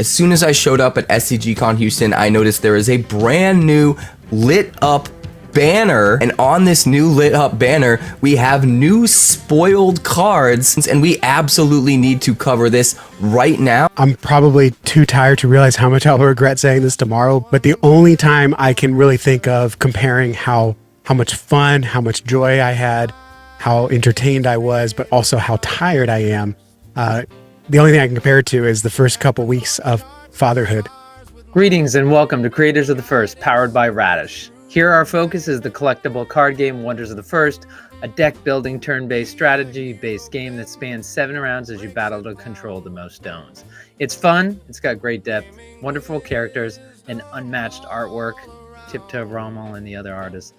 As soon as I showed up at SCG CON Houston, I noticed there is a brand new lit up banner, and on this new lit up banner we have new spoiled cards, and we absolutely need to cover this right now. I'm probably too tired to realize how much I'll regret saying this tomorrow, but the only time I can really think of comparing how much fun, how much joy I had, how entertained I was, but also how tired I am, the only thing I can compare it to is the first couple weeks of fatherhood. Greetings and welcome to Creators of the First, powered by Radish. Here our focus is the collectible card game Wonders of the First, a deck building turn-based strategy-based game that spans 7 rounds as you battle to control the most stones. It's fun, it's got great depth, wonderful characters, and unmatched artwork. Tip to Rommel and the other artists.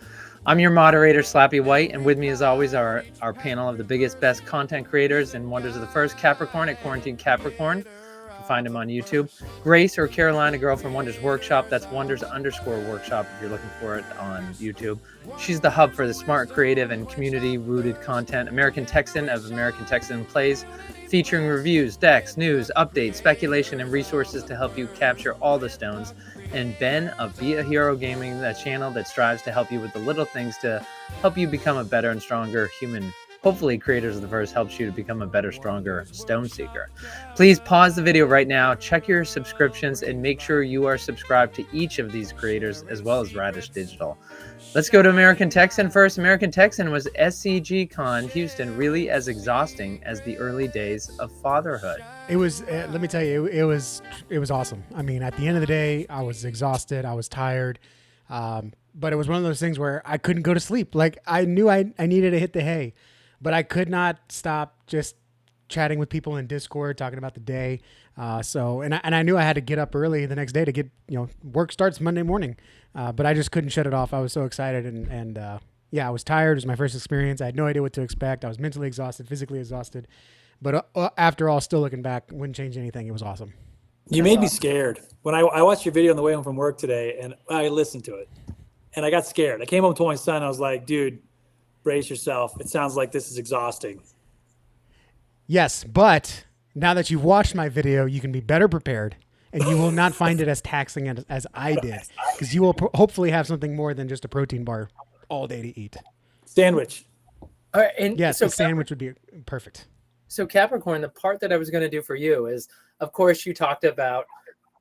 I'm your moderator, Slappy White, and with me as always are our panel of the biggest, best content creators in Wonders of the First, Capricorn at Quarantine Capricorn. Find him on YouTube. Grace or Carolina Girl from Wonders Workshop. That's Wonders_Workshop if you're looking for it on YouTube. She's the hub for the smart, creative, and community-rooted content. American Texan of American Texan Plays, featuring reviews, decks, news, updates, speculation, and resources to help you capture all the stones. And Ben of Be a Hero Gaming, that channel that strives to help you with the little things to help you become a better and stronger human. Hopefully, Creators of the Verse helps you to become a better, stronger stone seeker. Please pause the video right now, check your subscriptions, and make sure you are subscribed to each of these creators as well as Radish Digital. Let's go to American Texan first. American Texan, was SCG CON Houston really as exhausting as the early days of fatherhood? It was, let me tell you, it was awesome. I mean, at the end of the day, I was exhausted, I was tired, but it was one of those things where I couldn't go to sleep. Like, I knew I needed to hit the hay, but I could not stop just chatting with people in Discord, talking about the day. And I knew I had to get up early the next day to get, work starts Monday morning. But I just couldn't shut it off. I was so excited. And I was tired. It was my first experience. I had no idea what to expect. I was mentally exhausted, physically exhausted. But after all, still looking back, wouldn't change anything. It was awesome. You made me scared. When I watched your video on the way home from work today, and I listened to it, and I got scared. I came home to my son. I was like, dude, brace yourself. It sounds like this is exhausting. Yes, but now that you've watched my video, you can be better prepared, and you will not find it as taxing as I did, because you will hopefully have something more than just a protein bar all day to eat. Sandwich. All right, and yes, so a sandwich would be perfect. So Capricorn, the part that I was going to do for you is, of course, you talked about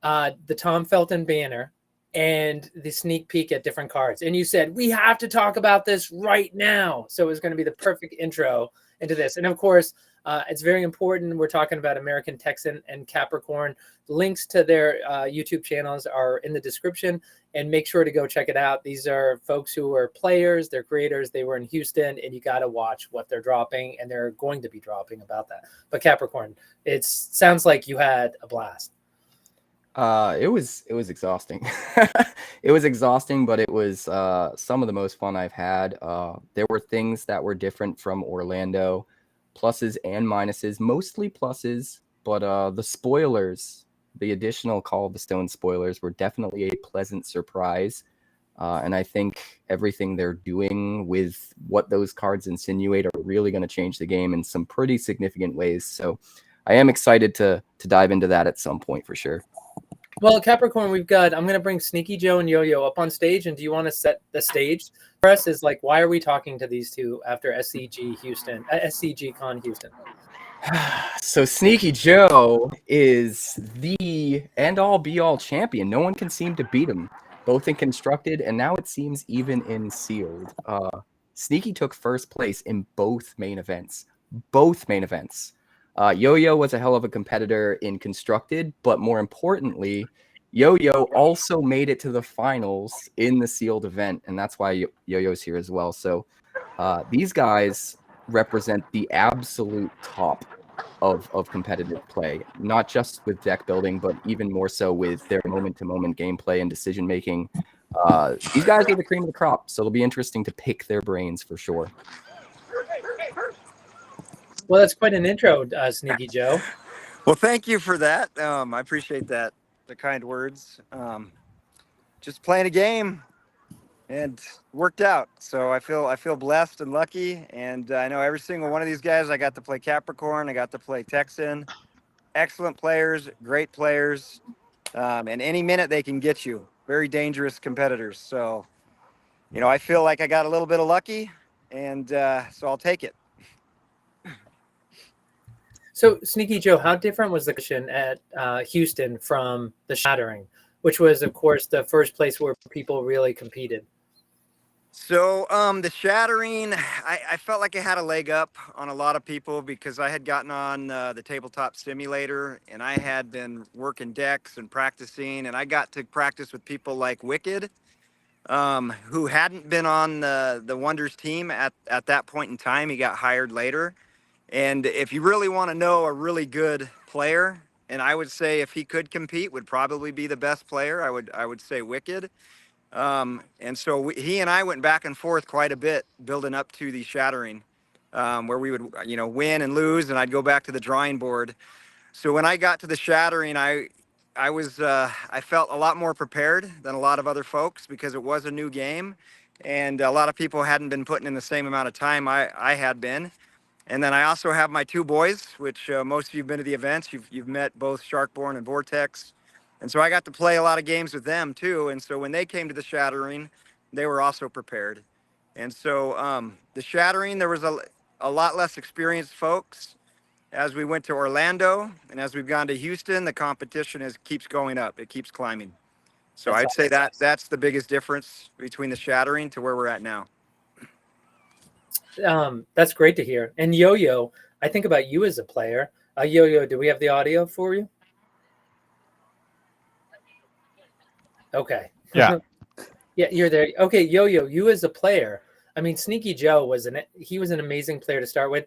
the Tom Felton banner and the sneak peek at different cards. And you said, we have to talk about this right now. So it was going to be the perfect intro into this. And of course, it's very important. We're talking about American Texan and Capricorn. Links to their YouTube channels are in the description, and make sure to go check it out. These are folks who are players, they're creators, they were in Houston, and you got to watch what they're dropping, and they're going to be dropping about that. But Capricorn, it sounds like you had a blast. It was exhausting. It was exhausting, but it was some of the most fun I've had. There were things that were different from Orlando, pluses and minuses, mostly pluses, but the spoilers, the additional Call of the Stone spoilers, were definitely a pleasant surprise. And I think everything they're doing with what those cards insinuate are really going to change the game in some pretty significant ways. So I am excited to dive into that at some point for sure. Well, Capricorn, I'm going to bring SneakyJoe and YoYo up on stage. And do you want to set the stage for us? Is like, why are we talking to these two after SCG CON Houston? So SneakyJoe is the end-all be-all champion. No one can seem to beat him, both in constructed and now it seems even in sealed. Sneaky took first place in both main events. YoYo was a hell of a competitor in constructed, but more importantly, YoYo also made it to the finals in the sealed event, and that's why YoYo's here as well. So these guys represent the absolute top of competitive play, not just with deck building, but even more so with their moment-to-moment gameplay and decision-making. These guys are the cream of the crop, so it'll be interesting to pick their brains for sure. Well, that's quite an intro, SneakyJoe. Well, thank you for that. I appreciate that, the kind words. Just playing a game and worked out. So I feel blessed and lucky. And I know every single one of these guys. I got to play Capricorn. I got to play Texan. excellent players, great players, and any minute they can get you. Very dangerous competitors. So, I feel like I got a little bit of lucky, and so I'll take it. So, Sneaky Joe, how different was the competition at Houston from the Shattering, which was, of course, the first place where people really competed? So the Shattering, I felt like I had a leg up on a lot of people because I had gotten on the tabletop simulator and I had been working decks and practicing, and I got to practice with people like Wicked, who hadn't been on the Wonders team at that point in time. He got hired later. And if you really want to know a really good player, and I would say if he could compete, would probably be the best player, I would say Wicked. And so he and I went back and forth quite a bit building up to the Shattering, where we would, win and lose, and I'd go back to the drawing board. So when I got to the Shattering, I felt a lot more prepared than a lot of other folks because it was a new game, and a lot of people hadn't been putting in the same amount of time I had been. And then I also have my two boys, which most of you've been to the events. You've met both Sharkborn and Vortex. And so I got to play a lot of games with them too. And so when they came to the Shattering, they were also prepared. And so the Shattering, there was a lot less experienced folks. As we went to Orlando and as we've gone to Houston, the competition keeps going up. It keeps climbing. So I'd say that's the biggest difference between the Shattering to where we're at now. That's great to hear. And YoYo, I think about you as a player. YoYo, do we have the audio for you? Okay. Yeah. Yeah, you're there. Okay, YoYo, you as a player. I mean, Sneaky Joe was an amazing player to start with.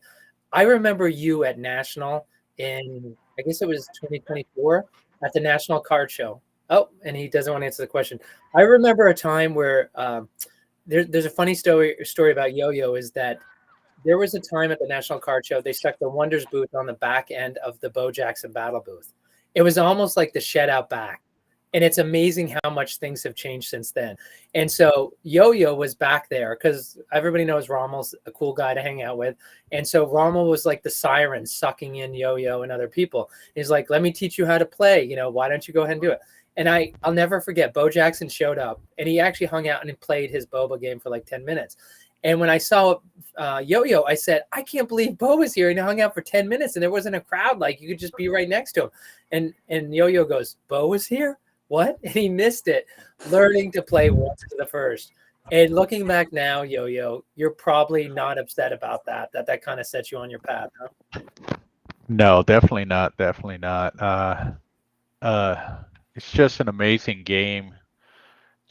I remember you at National in, I guess it was 2024 at the National Card Show. Oh, and he doesn't want to answer the question. I remember a time where there's a funny story about YoYo is that there was a time at the National Card Show, they stuck the Wonders booth on the back end of the Bo Jackson Battle booth. It was almost like the shed out back. And it's amazing how much things have changed since then. And so YoYo was back there because everybody knows Rommel's a cool guy to hang out with. And so Rommel was like the siren sucking in YoYo and other people. He's like, let me teach you how to play. Why don't you go ahead and do it? And I'll never forget, Bo Jackson showed up and he actually hung out and played his boba game for like 10 minutes. And when I saw YoYo, I said, I can't believe Bo was here and he hung out for 10 minutes and there wasn't a crowd. Like you could just be right next to him. And YoYo goes, Bo was here? What? And he missed it, learning to play once to the first. And looking back now, YoYo, you're probably not upset about that kind of sets you on your path, huh? No, definitely not. Definitely not. It's just an amazing game.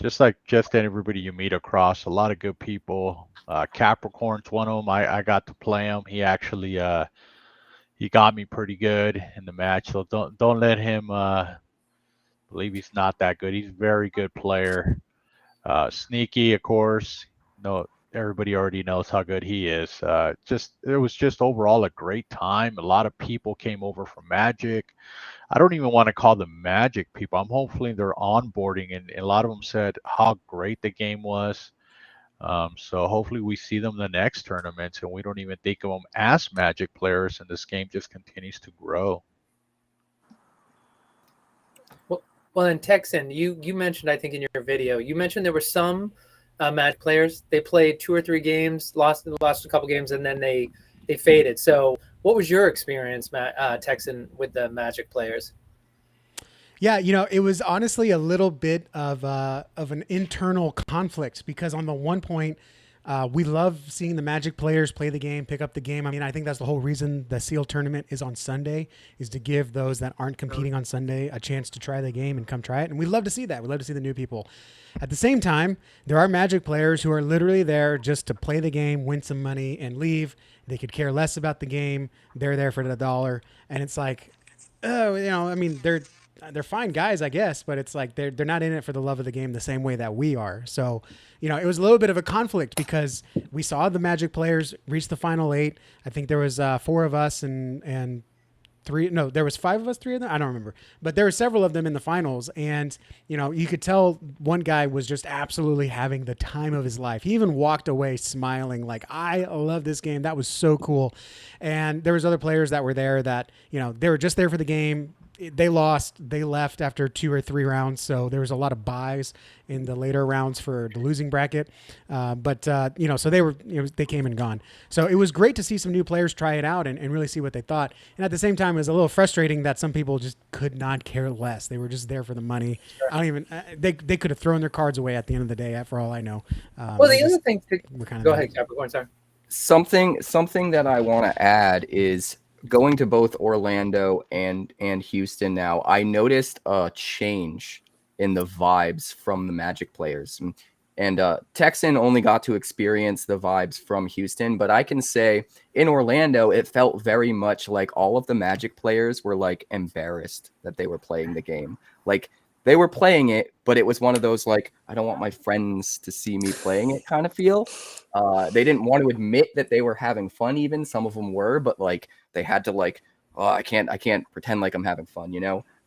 Just everybody you meet across, a lot of good people. Capricorn's one of them. I got to play him. He actually he got me pretty good in the match. So don't let him believe he's not that good. He's a very good player. Sneaky, of course. Everybody already knows how good he is. It was just overall a great time. A lot of people came over from Magic. I don't even want to call them Magic people. I'm hopefully they're onboarding, and a lot of them said how great the game was. So hopefully we see them in the next tournaments, and we don't even think of them as Magic players, and this game just continues to grow. Well, and Texan, you mentioned, I think in your video, you mentioned there were some Magic players. They played 2 or 3 games, lost a couple games, and then they faded. So what was your experience, Texan, with the Magic players? Yeah, it was honestly a little bit of an internal conflict because on the one point, we love seeing the Magic players play the game, pick up the game. I mean, I think that's the whole reason the SEAL tournament is on Sunday, is to give those that aren't competing on Sunday a chance to try the game and come try it. And we love to see that. We love to see the new people. At the same time, there are Magic players who are literally there just to play the game, win some money, and leave. They could care less about the game. They're there for the dollar. And it's like, I mean, they're fine guys, I guess, but it's like they're not in it for the love of the game the same way that we are. So, it was a little bit of a conflict because we saw the Magic players reach the final 8. I think there was 4 of us and there was 5 of us, 3 of them. I don't remember, but there were several of them in the finals. And, you could tell one guy was just absolutely having the time of his life. He even walked away smiling like, I love this game. That was so cool. And there was other players that were there that, they were just there for the game. They lost. They left after 2 or 3 rounds. So there was a lot of buys in the later rounds for the losing bracket. So they came and gone. So it was great to see some new players try it out and really see what they thought. And at the same time, it was a little frustrating that some people just could not care less. They were just there for the money. Sure. They could have thrown their cards away at the end of the day, for all I know. Well, the other thing, go ahead, Capricorn, sorry. Something that I want to add is, going to both Orlando and Houston now, I noticed a change in the vibes from the Magic players. And Texan only got to experience the vibes from Houston, but I can say in Orlando, it felt very much like all of the Magic players were like embarrassed that they were playing the game. Like, they were playing it, but it was one of those like, I don't want my friends to see me playing it kind of feel. They didn't want to admit that they were having fun. Even some of them were, but like they had to like, oh, I can't pretend like I'm having fun,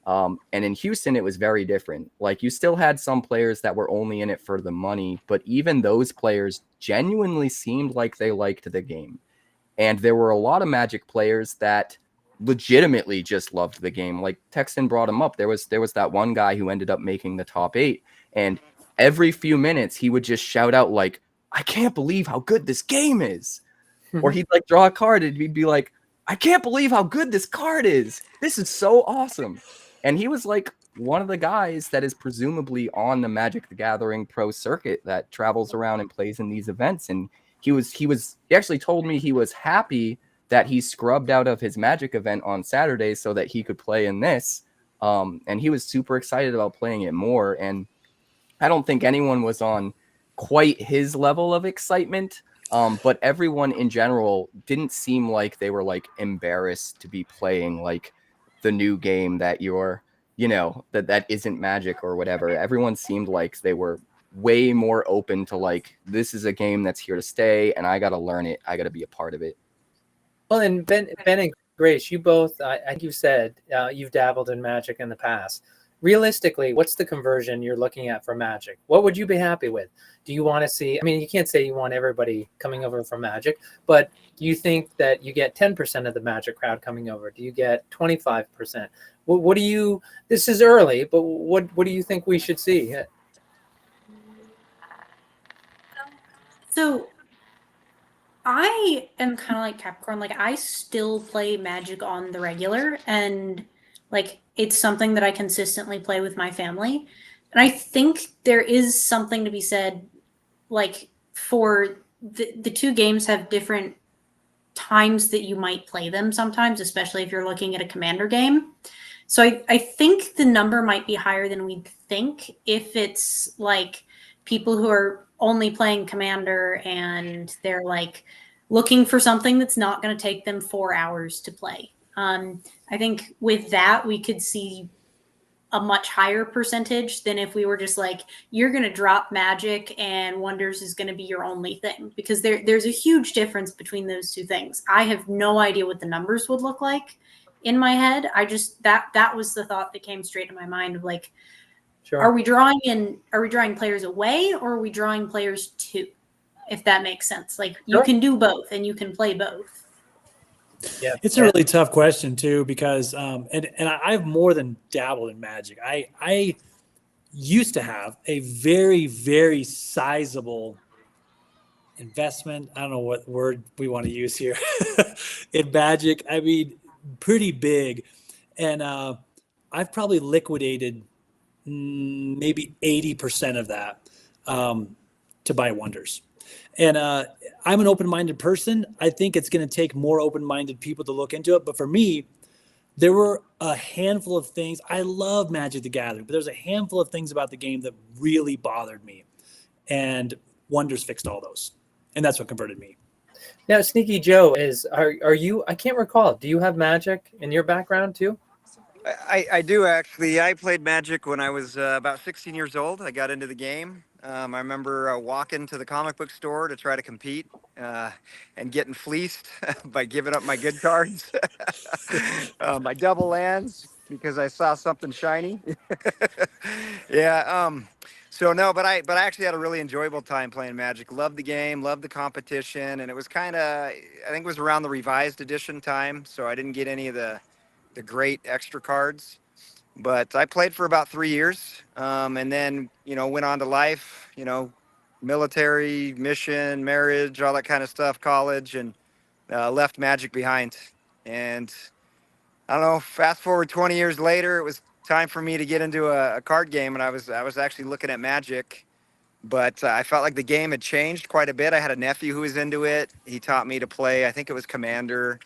And in Houston, it was very different. Like, you still had some players that were only in it for the money, but even those players genuinely seemed like they liked the game. And there were a lot of Magic players that legitimately just loved the game. Like, Texan brought him up. There was that one guy who ended up making the top 8, and every few minutes he would just shout out like, I can't believe how good this game is. Or he'd like draw a card and he'd be like, I can't believe how good this card is. This is so awesome. And he was like one of the guys that is presumably on the Magic the Gathering Pro circuit that travels around and plays in these events. And he actually told me he was happy that he scrubbed out of his Magic event on Saturday so that he could play in this. And he was super excited about playing it more. And I don't think anyone was on quite his level of excitement. But everyone in general didn't seem like they were like embarrassed to be playing like the new game that you're, that isn't Magic or whatever. Everyone seemed like they were way more open to like, this is a game that's here to stay and I got to learn it. I got to be a part of it. Well, and Ben and Grace, you both, I think you said you've dabbled in Magic in the past. Realistically, what's the conversion you're looking at for Magic? What would you be happy with? Do you want to see, I mean, you can't say you want everybody coming over from Magic, but do you think that you get 10% of the Magic crowd coming over? Do you get 25%? What do you, this is early, but what do you think we should see? So I am kind of like Capricorn. Like, I still play Magic on the regular, and like, it's something that I consistently play with my family. And I think there is something to be said, like, for the two games have different times that you might play them sometimes, especially if you're looking at a Commander game. So I think the number might be higher than we'd think if it's like people who are only playing Commander and they're like looking for something that's not going to take them 4 hours to play. I think with that, we could see a much higher percentage than if we were just like, you're going to drop Magic and Wonders is going to be your only thing, because there's a huge difference between those two things. I have no idea what the numbers would look like in my head. I just, that was the thought that came straight to my mind of like, sure. Are we drawing players away, or are we drawing players to, if that makes sense? Like, you sure. can do both and you can play both. Yeah, it's a really tough question too, because and I've more than dabbled in Magic. I used to have a very, very sizable investment. I don't know what word we want to use here in Magic. I mean, pretty big, and I've probably liquidated maybe 80% of that to buy Wonders. And I'm an open-minded person. I think it's going to take more open-minded people to look into it. But for me, there were a handful of things. I love Magic the Gathering, but there's a handful of things about the game that really bothered me. And Wonders fixed all those. And that's what converted me. Now, SneakyJoe, are you, I can't recall, do you have Magic in your background too? I do actually. I played Magic when I was about 16 years old. I got into the game. I remember walking to the comic book store to try to compete uh, and getting fleeced by giving up my good cards, my double lands because I saw something shiny. Yeah. So no, but I actually had a really enjoyable time playing Magic. Loved the game, loved the competition, and it was kind of I think it was around the revised edition time, so I didn't get any of the great extra cards. But I played for about 3 years, and then went on to life. Military, mission, marriage, all that kind of stuff, college, and left Magic behind. And I don't know. Fast forward 20 years later, it was time for me to get into a card game, and I was actually looking at Magic. But I felt like the game had changed quite a bit. I had a nephew who was into it. He taught me to play. I think it was Commander,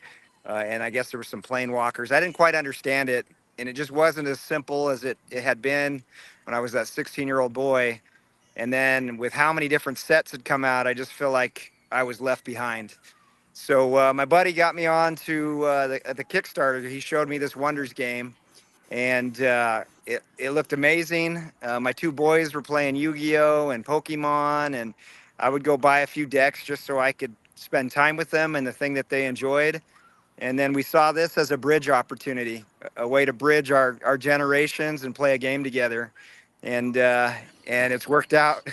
and I guess there were some Planewalkers. I didn't quite understand it, and it just wasn't as simple as it had been when I was that 16-year-old boy. And then with how many different sets had come out, I just feel like I was left behind. So my buddy got me on to the Kickstarter. He showed me this Wonders game, and it looked amazing. My two boys were playing Yu-Gi-Oh and Pokemon, and I would go buy a few decks just so I could spend time with them and the thing that they enjoyed. And then we saw this as a bridge opportunity, a way to bridge our generations and play a game together. And it's worked out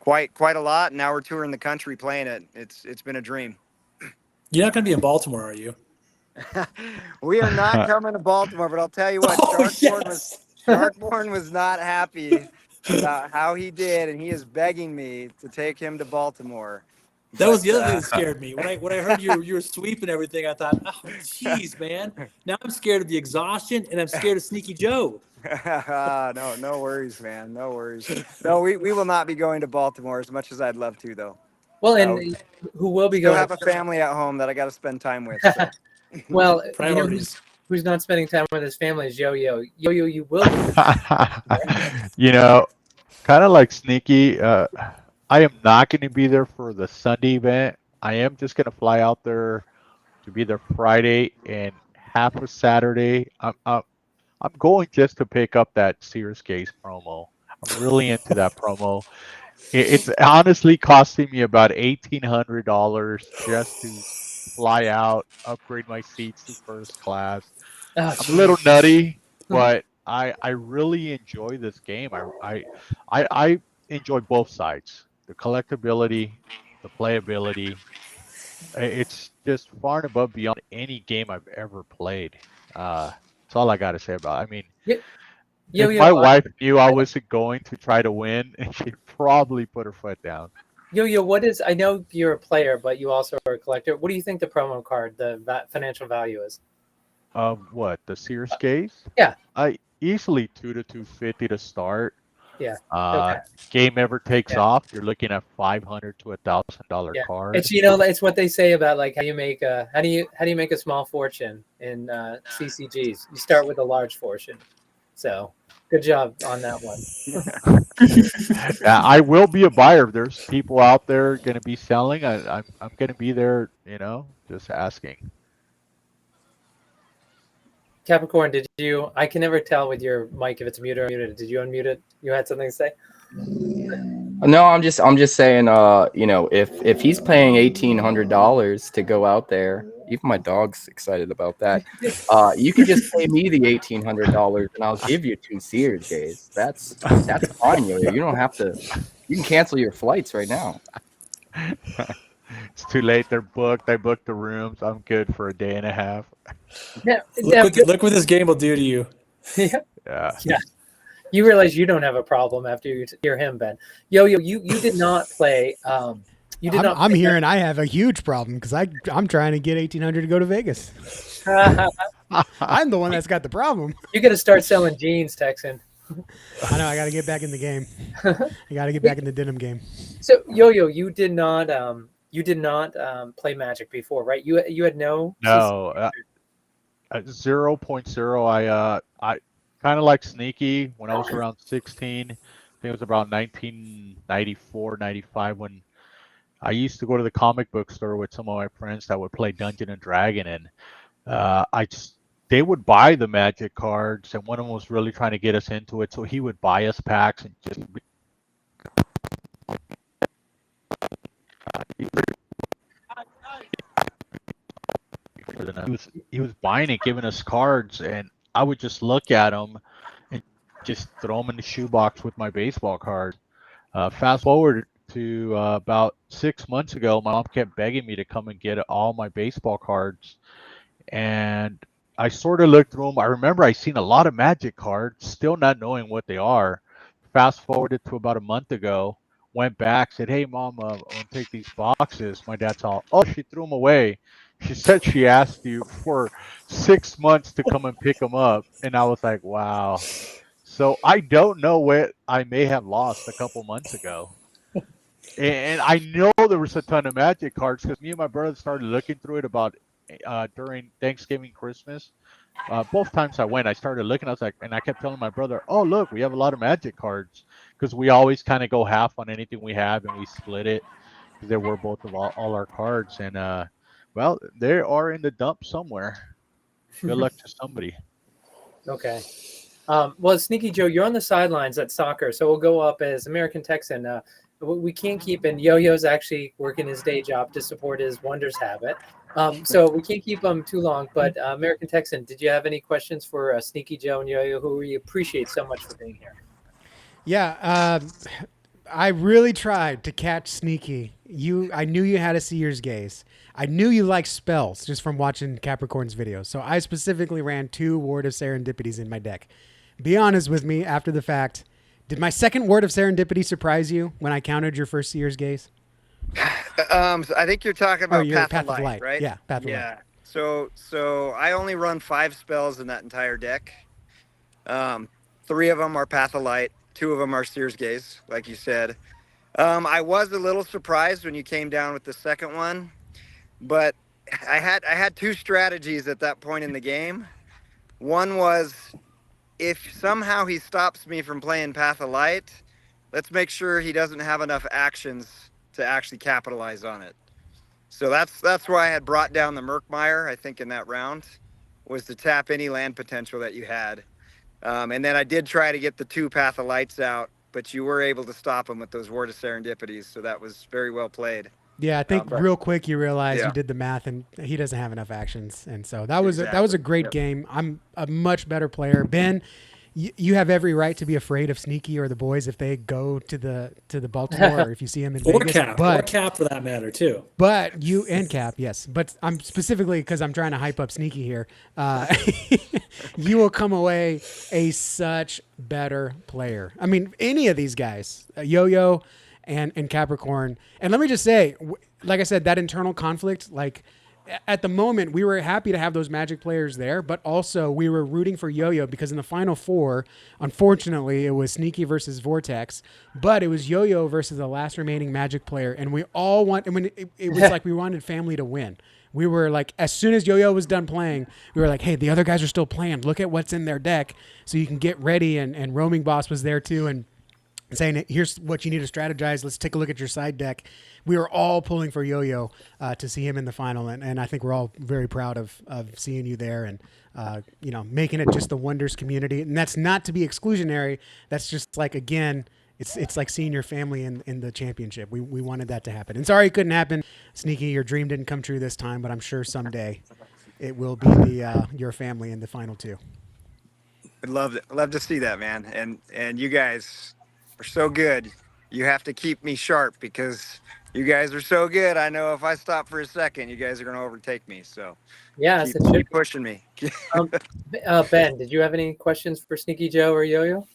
quite a lot. And now we're touring the country playing it. It's been a dream. You're not going to be in Baltimore, are you? We are not coming to Baltimore, but I'll tell you what, Sharkborn was not happy about how he did, and he is begging me to take him to Baltimore. That was the other thing that scared me. When I heard you were sweeping everything, I thought, oh, jeez, man. Now I'm scared of the exhaustion, and I'm scared of Sneaky Joe. No worries, man. No worries. No, we will not be going to Baltimore as much as I'd love to, though. Well, and who will be Still going? have a family at home that I got to spend time with. So. Well, Priorities. Who's not spending time with his family is YoYo. YoYo, you will. Kind of like Sneaky. I am not going to be there for the Sunday event. I am just going to fly out there to be there Friday and half of Saturday. I'm going just to pick up that Sears case promo. I'm really into that promo. It's honestly costing me about $1,800 just to fly out, upgrade my seats to first class. I'm a little nutty, but I really enjoy this game. I enjoy both sides. The collectability, the playability. It's just far and above beyond any game I've ever played. That's all I got to say about it. I mean, if my wife knew I wasn't going to try to win, she'd probably put her foot down. YoYo, I know you're a player, but you also are a collector. What do you think the promo card, the financial value is? What, the Sears case? Yeah. Easily $200 to $250 to start. Yeah. Game ever takes off, you're looking at $500 to $1,000 card. It's it's what they say about like how do you make a small fortune in CCGs. You start with a large fortune. So good job on that one. Yeah, I will be a buyer. There's people out there going to be selling. I'm going to be there. Just asking. Capricorn, I can never tell with your mic if it's muted or unmuted. Did you unmute it? You had something to say? No, I'm just saying, if he's paying $1,800 to go out there, even my dog's excited about that. You can just pay me the $1,800 and I'll give you 2 Sears days. That's fine, yo. You don't have to. You can cancel your flights right now. It's too late. They're booked. I booked the rooms. I'm good for a day and a half. Look what this game will do to you. Yeah. You realize you don't have a problem after you hear him, Ben. YoYo, you did not play. I'm hearing I have a huge problem because I'm trying to get 1,800 to go to Vegas. I'm the one that's got the problem. You got to start selling jeans, Texan. I know. I got to get back in the game. I got to get back in the denim game. So YoYo, you did not play Magic before, right? You had no. 0.0. I kind of like Sneaky when I was around 16. I think it was about 1994, 95 when I used to go to the comic book store with some of my friends that would play Dungeon and Dragon, and I just they would buy the Magic cards, and one of them was really trying to get us into it, so he would buy us packs and just. He was buying it, giving us cards, and I would just look at them and just throw them in the shoebox with my baseball card. Fast forward to about 6 months ago, my mom kept begging me to come and get all my baseball cards, and I sort of looked through them. I remember I seen a lot of Magic cards, still not knowing what they are. Fast forwarded to about a month ago, went back, said, "Hey, Mom, I want to take these boxes." My dad's all, "Oh, she threw them away. She said she asked you for 6 months to come and pick them up." And I was like, wow. So I don't know what I may have lost a couple months ago. And I know there was a ton of Magic cards because me and my brother started looking through it about during Thanksgiving, Christmas. Both times I went, I started looking. I was like, and I kept telling my brother, "Oh, look, we have a lot of Magic cards," because we always kind of go half on anything we have, and we split it because they were both of all our cards. And well, they are in the dump somewhere. Good luck to somebody. Okay. Well, Sneaky Joe, you're on the sidelines at soccer, so we'll go up as American Texan. We can't keep, and Yo-Yo's actually working his day job to support his Wonders habit. So we can't keep him too long, but American Texan, did you have any questions for Sneaky Joe and Yo-Yo, who we appreciate so much for being here? Yeah, I really tried to catch Sneaky. I knew you had a seer's gaze. I knew you liked spells just from watching Capricorn's videos. So I specifically ran 2 Word of Serendipities in my deck. Be honest with me after the fact. Did my second Word of Serendipity surprise you when I countered your first seer's gaze? I think you're talking about Path of Light, right? Yeah, Path of Light. Yeah. So I only run 5 spells in that entire deck. 3 of them are Path of Light. 2 of them are Seer's Gaze, like you said. I was a little surprised when you came down with the second one, but I had 2 strategies at that point in the game. One was, if somehow he stops me from playing Path of Light, let's make sure he doesn't have enough actions to actually capitalize on it. So that's why I had brought down the Murkmire, I think, in that round, was to tap any land potential that you had. And then I did try to get the 2 Path of Lights out, but you were able to stop him with those Word of Serendipities, so that was very well played. Yeah, I think real quick you realized you did the math, and he doesn't have enough actions, and so that was a great game. I'm a much better player. Ben, you have every right to be afraid of Sneaky or the boys if they go to the Baltimore or if you see him in Vegas. Or Cap for that matter too. But you and Cap, yes. But I'm specifically because I'm trying to hype up Sneaky here. You will come away such better player. I mean, any of these guys, Yo-Yo and Capricorn. And let me just say, like I said, that internal conflict, like at the moment, we were happy to have those Magic players there, but also we were rooting for Yo-Yo because in the Final Four, unfortunately, it was Sneaky versus Vortex, but it was Yo-Yo versus the last remaining Magic player, and we all it was like we wanted family to win. We were like, as soon as Yo-Yo was done playing, we were like, hey, the other guys are still playing. Look at what's in their deck so you can get ready, and Roaming Boss was there too, and saying, here's what you need to strategize. Let's take a look at your side deck. We were all pulling for Yo-Yo to see him in the final, and I think we're all very proud of seeing you there and making it just the Wonders community. And that's not to be exclusionary. That's just like, again, it's like seeing your family in the championship. We wanted that to happen. And sorry it couldn't happen. Sneaky, your dream didn't come true this time, but I'm sure someday it will be your family in the final 2. I'd love to see that, man. And you guys are so good. You have to keep me sharp because you guys are so good. I know if I stop for a second, you guys are going to overtake me. So yeah, keep pushing me. Ben, did you have any questions for Sneaky Joe or Yo-Yo?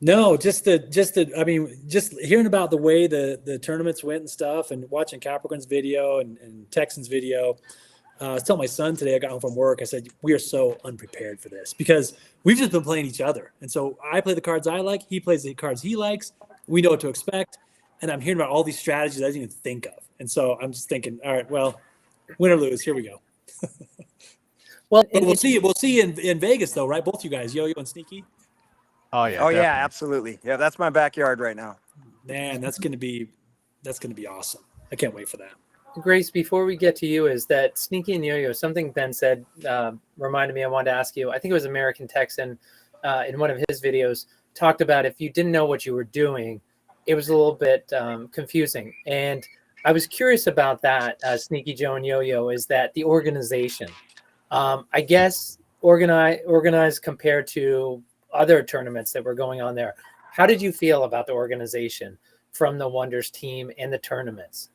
No, just hearing about the way the tournaments went and stuff, and watching Capricorn's video and Texan's video. I was telling my son today, I got home from work, I said, we are so unprepared for this because we've just been playing each other. And so I play the cards I like, he plays the cards he likes. We know what to expect. And I'm hearing about all these strategies I didn't even think of. And so I'm just thinking, all right, well, win or lose, here we go. Well, we'll see in Vegas though, right? Both you guys, Yo-Yo and Sneaky. Oh yeah. Oh definitely. Yeah, absolutely. Yeah, that's my backyard right now. Man, that's gonna be awesome. I can't wait for that. Grace, before we get to you, is that Sneaky and YoYo, something Ben said reminded me I wanted to ask you. I think it was American Texan in one of his videos talked about if you didn't know what you were doing, it was a little bit confusing. And I was curious about that, SneakyJoe and YoYo, is that the organization. I guess organized compared to other tournaments that were going on there. How did you feel about the organization from the Wonders team and the tournaments?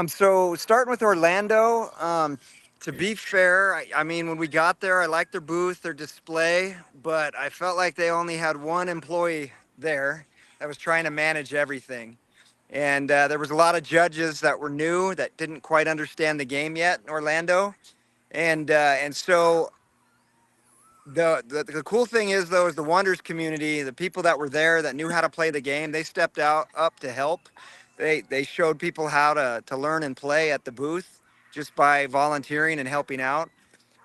So starting with Orlando, to be fair, I mean, when we got there, I liked their booth, their display, but I felt like they only had one employee there that was trying to manage everything. And there was a lot of judges that were new that didn't quite understand the game yet in Orlando. And so the cool thing is, though, is the Wonders community, the people that were there that knew how to play the game, they stepped up to help. They showed people how to learn and play at the booth just by volunteering and helping out.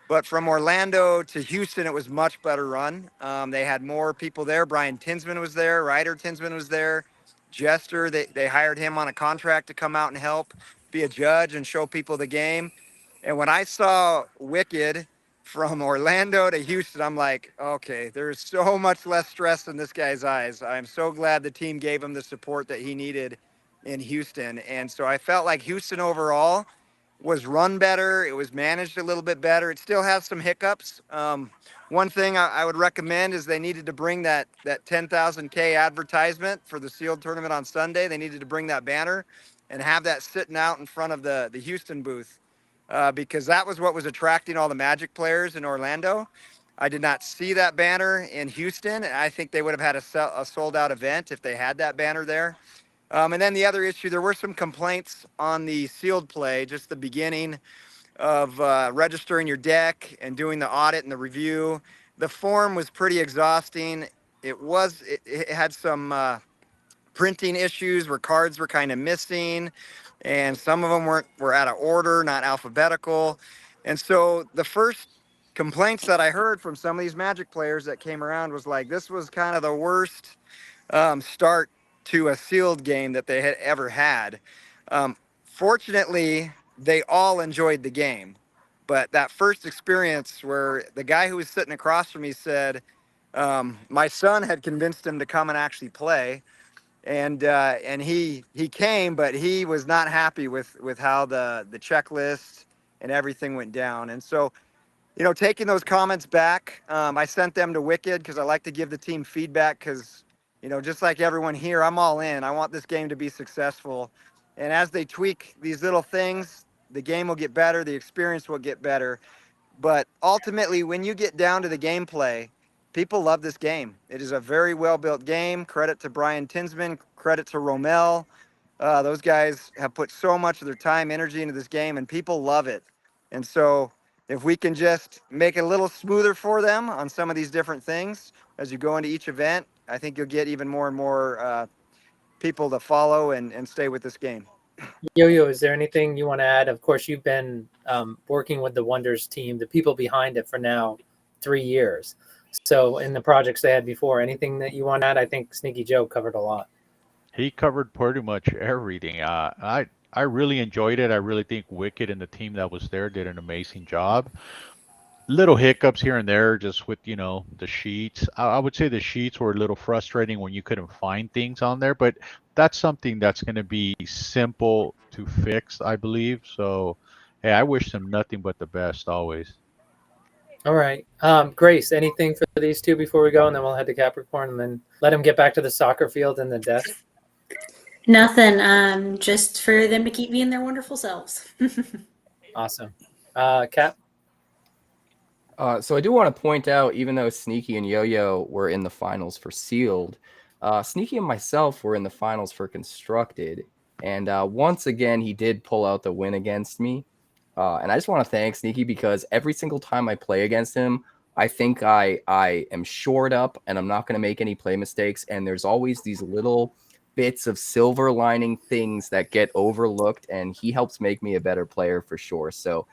But from Orlando to Houston, it was much better run. They had more people there. Brian Tinsman was there. Ryder Tinsman was there. Jester, they hired him on a contract to come out and help be a judge and show people the game. And when I saw Wicked from Orlando to Houston, I'm like, okay, there's so much less stress in this guy's eyes. I'm so glad the team gave him the support that he needed in Houston. And so I felt like Houston overall was run better. It was managed a little bit better. It still has some hiccups. One thing I would recommend is they needed to bring that 10,000K advertisement for the sealed tournament on Sunday. They needed to bring that banner and have that sitting out in front of the Houston booth because that was what was attracting all the Magic players in Orlando. I did not see that banner in Houston. I think they would have had a sold out event if they had that banner there. And then the other issue, there were some complaints on the sealed play, just the beginning of registering your deck and doing the audit and the review. The form was pretty exhausting. It had some printing issues where cards were kind of missing, and some of them were out of order, not alphabetical. And so the first complaints that I heard from some of these Magic players that came around was like, this was kind of the worst start to a sealed game that they had ever had. Fortunately, they all enjoyed the game, but that first experience where the guy who was sitting across from me said my son had convinced him to come and actually play, and he came, but he was not happy with how the checklist and everything went down. And so, you know, taking those comments back, I sent them to Wicked because I like to give the team feedback because, you know, just like everyone here, I'm all in. I want this game to be successful. And as they tweak these little things, the game will get better, the experience will get better. But ultimately, when you get down to the gameplay, people love this game. It is a very well-built game. Credit to Brian Tinsman, credit to Romel. Those guys have put so much of their time, energy into this game, and people love it. And so if we can just make it a little smoother for them on some of these different things as you go into each event, I think you'll get even more and more people to follow and stay with this game. YoYo, is there anything you want to add? Of course, you've been working with the Wonders team, the people behind it, for now 3 years. So in the projects they had before, anything that you want to add? I think SneakyJoe covered a lot. He covered pretty much everything. I really enjoyed it. I really think Wicked and the team that was there did an amazing job. Little hiccups here and there just with, you know, the sheets. I would say the sheets were a little frustrating when you couldn't find things on there, but that's something that's going to be simple to fix, I believe. So, hey, I wish them nothing but the best always. All right. Grace, anything for these two before we go? And then we'll head to Capricorn and then let them get back to the soccer field and the desk. Nothing. Just for them to keep being their wonderful selves. Awesome. Cap? So I do want to point out, even though Sneaky and YoYo were in the finals for sealed, Sneaky and myself were in the finals for constructed. And once again, he did pull out the win against me. And I just want to thank Sneaky because every single time I play against him, I think I am shored up and I'm not going to make any play mistakes. And there's always these little bits of silver lining things that get overlooked. And he helps make me a better player for sure. So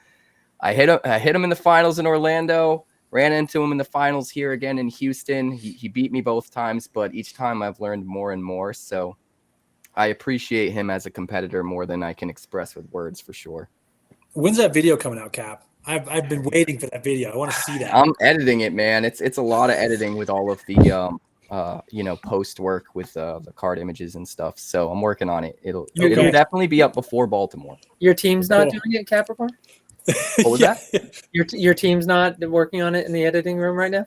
I hit him in the finals in Orlando, ran into him in the finals here again in Houston. He beat me both times, but each time I've learned more and more. So I appreciate him as a competitor more than I can express with words, for sure. When's that video coming out, Cap? I've been waiting for that video. I want to see that. I'm editing it, man. It's a lot of editing with all of the post work with the card images and stuff. So I'm working on it. It'll definitely be up before Baltimore. Your team's not doing it, Capricorn? What was that? Your team's not working on it in the editing room right now?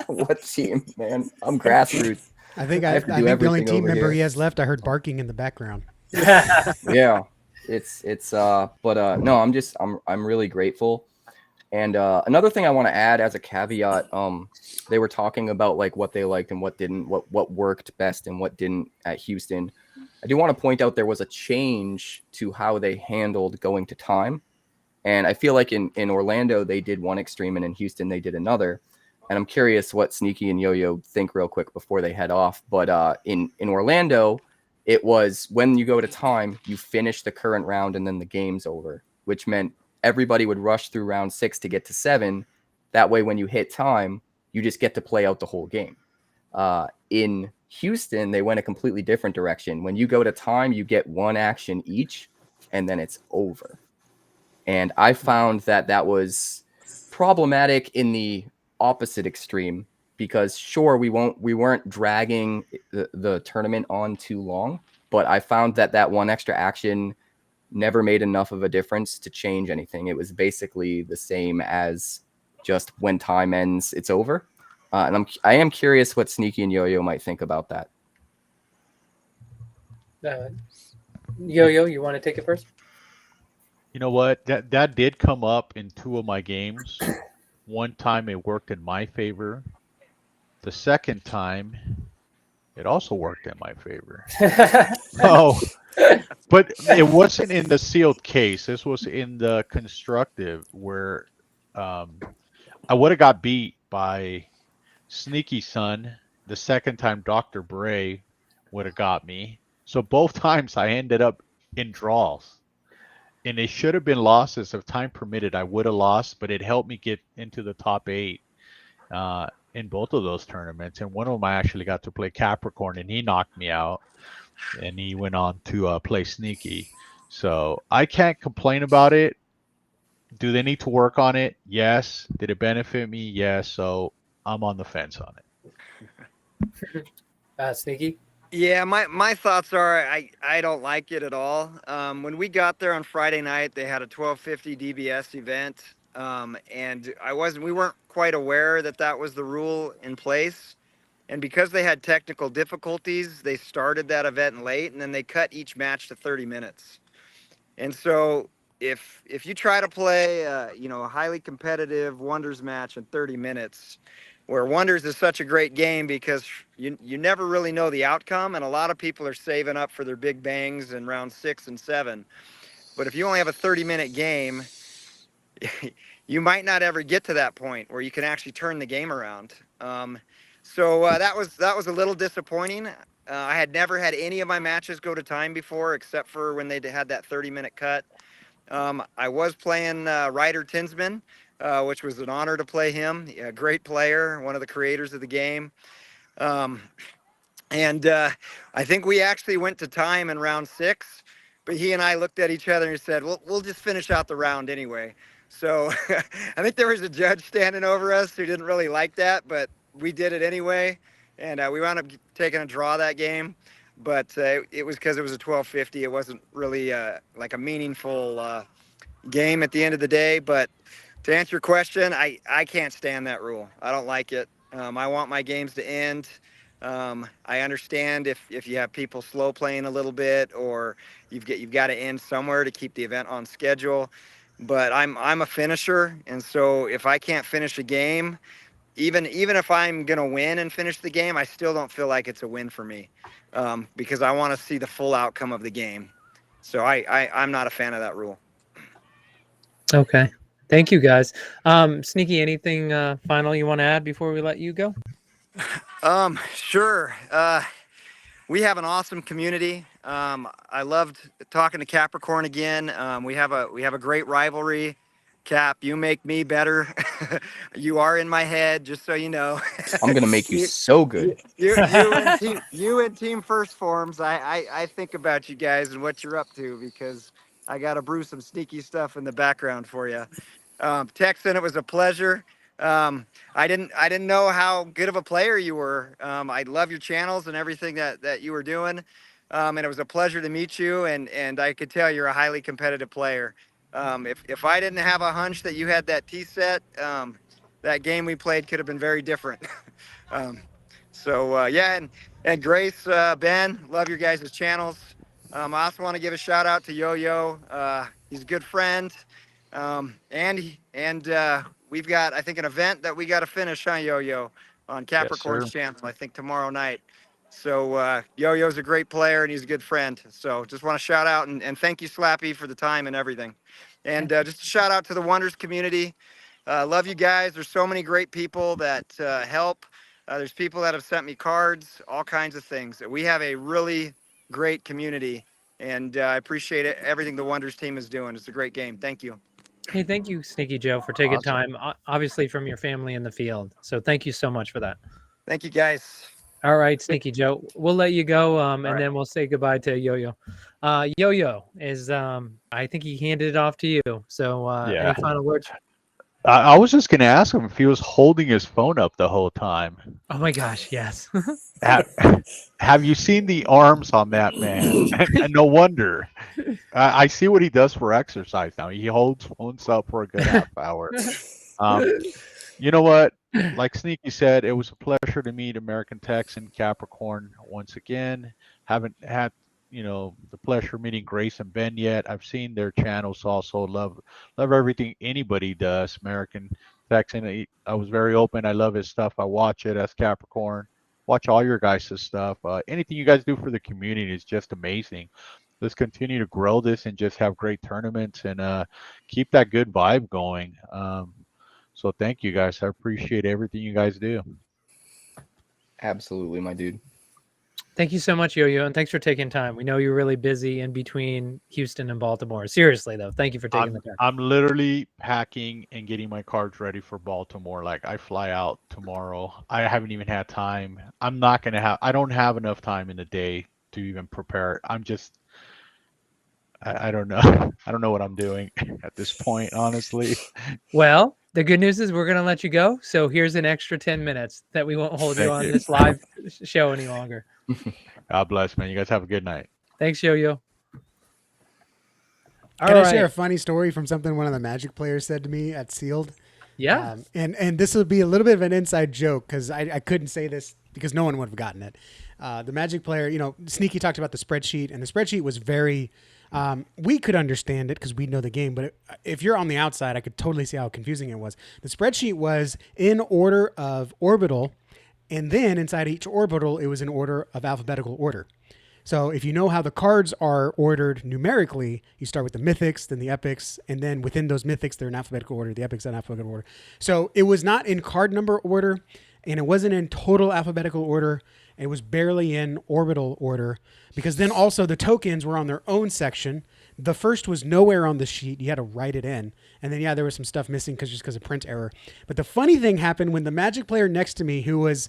What team, man? I'm grassroots. I think the only team member he has left, I heard barking in the background. Yeah. No, I'm really grateful. And another thing I want to add as a caveat, they were talking about like what they liked and what didn't, what worked best and what didn't at Houston. I do want to point out there was a change to how they handled going to time. And I feel like in Orlando, they did one extreme, and in Houston, they did another. And I'm curious what Sneaky and YoYo think real quick before they head off. But in Orlando, it was when you go to time, you finish the current round and then the game's over, which meant everybody would rush through round 6 to get to 7. That way, when you hit time, you just get to play out the whole game. In Houston, they went a completely different direction. When you go to time, you get one action each, and then it's over. And I found that was problematic in the opposite extreme, because sure, we weren't dragging the tournament on too long, but I found that one extra action never made enough of a difference to change anything. It was basically the same as just when time ends, it's over. And I am curious what Sneaky and YoYo might think about that. YoYo, you want to take it first? You know what? That did come up in 2 of my games. One time it worked in my favor. The second time, it also worked in my favor. Oh, but it wasn't in the sealed case. This was in the constructive, where I would have got beat by Sneaky Son. The second time, Dr. Bray would have got me. So both times I ended up in draws. And it should have been losses. If time permitted, I would have lost, but it helped me get into the top 8 in both of those tournaments. And one of them I actually got to play Capricorn, and he knocked me out. And he went on to play Sneaky. So I can't complain about it. Do they need to work on it? Yes. Did it benefit me? Yes. So I'm on the fence on it. Sneaky? Yeah, my thoughts are I don't like it at all. When we got there on Friday night, they had a 1250 DBS event, and we weren't quite aware that was the rule in place. And because they had technical difficulties, they started that event late, and then they cut each match to 30 minutes. And so if you try to play a highly competitive Wonders match in 30 minutes, where Wonders is such a great game because you never really know the outcome, and a lot of people are saving up for their big bangs in round 6 and 7. But if you only have a 30-minute game, you might not ever get to that point where you can actually turn the game around. So that was a little disappointing. I had never had any of my matches go to time before, except for when they had that 30-minute cut. I was playing Ryder Tinsman, which was an honor to play him. A great player, one of the creators of the game. And I think we actually went to time in round 6, but he and I looked at each other and said, well, we'll just finish out the round anyway. So I think there was a judge standing over us who didn't really like that, but we did it anyway. And we wound up taking a draw that game. But it was because it was a 1250. It wasn't really like a meaningful game at the end of the day. But to answer your question, I can't stand that rule. I don't like it. I want my games to end. I understand if you have people slow playing a little bit, or you've got to end somewhere to keep the event on schedule. But I'm a finisher, and so if I can't finish a game, even if I'm gonna win and finish the game, I still don't feel like it's a win for me, because I want to see the full outcome of the game. So I'm not a fan of that rule. Okay. Thank you, guys. Sneaky, anything final you want to add before we let you go? Sure. We have an awesome community. I loved talking to Capricorn again. We have a great rivalry. Cap, you make me better. You are in my head, just so you know. I'm gonna make you so good. You and Team First Forms. I think about you guys and what you're up to, because I got to brew some sneaky stuff in the background for you. Texan, it was a pleasure. I didn't know how good of a player you were. I love your channels and everything that you were doing. And it was a pleasure to meet you. And I could tell you're a highly competitive player. If I didn't have a hunch that you had that T set, that game we played could have been very different. Yeah, and Grace, Ben, love your guys' channels. I also want to give a shout out to YoYo. He's a good friend. We've got, I think, an event that we got to finish, huh, YoYo, on Capricorn's channel, I think tomorrow night. So YoYo's a great player and he's a good friend. So just want to shout out and thank you, Slappy, for the time and everything. And just a shout out to the Wonders community. Love you guys. There's so many great people that help. There's people that have sent me cards, all kinds of things. We have a really great community, and I appreciate it, everything the Wonders team is doing. It's a great game. Thank you. Hey, thank you, Sneaky Joe, for taking time, obviously from your family in the field. So thank you so much for that. Thank you, guys. All right, Sneaky Joe, we'll let you go, and then we'll say goodbye to YoYo. YoYo is, I think he handed it off to you. So any final words? I was just going to ask him if he was holding his phone up the whole time. Oh my gosh, yes. Have you seen the arms on that man? And no wonder. I see what he does for exercise now. He holds phones up for a good half hour. You know what? Like Sneaky said, it was a pleasure to meet American Texan Capricorn once again. Haven't had the pleasure of meeting Grace and Ben yet. I've seen their channels also. Love everything anybody does. American Texan, I was very open. I love his stuff. I watch it as Capricorn. Watch all your guys' stuff. Anything you guys do for the community is just amazing. Let's continue to grow this and just have great tournaments and keep that good vibe going. So thank you guys. I appreciate everything you guys do. Absolutely, my dude. Thank you so much, YoYo, and thanks for taking time. We know you're really busy in between Houston and Baltimore. Seriously, though, thank you for taking the time. I'm literally packing and getting my cards ready for Baltimore. Like, I fly out tomorrow. I haven't even had time. I don't have enough time in the day to even prepare. I don't know. I don't know what I'm doing at this point, honestly. Well, the good news is we're going to let you go. So here's an extra 10 minutes that we won't hold you on this live show any longer. God bless, man. You guys have a good night. Thanks, YoYo. Can I share a funny story from something one of the Magic players said to me at Sealed? Yeah. And this will be a little bit of an inside joke because I couldn't say this because no one would have gotten it. The Magic player, Sneaky talked about the spreadsheet, and the spreadsheet was very... we could understand it because we know the game, but if you're on the outside, I could totally see how confusing it was. The spreadsheet was in order of orbital, and then inside each orbital, it was in order of alphabetical order. So if you know how the cards are ordered numerically, you start with the mythics, then the epics, and then within those mythics, they're in alphabetical order, the epics in alphabetical order. So it was not in card number order, and it wasn't in total alphabetical order. It was barely in orbital order because then also the tokens were on their own section. The first was nowhere on the sheet. You had to write it in. And then, there was some stuff missing because of print error. But the funny thing happened when the Magic player next to me, who was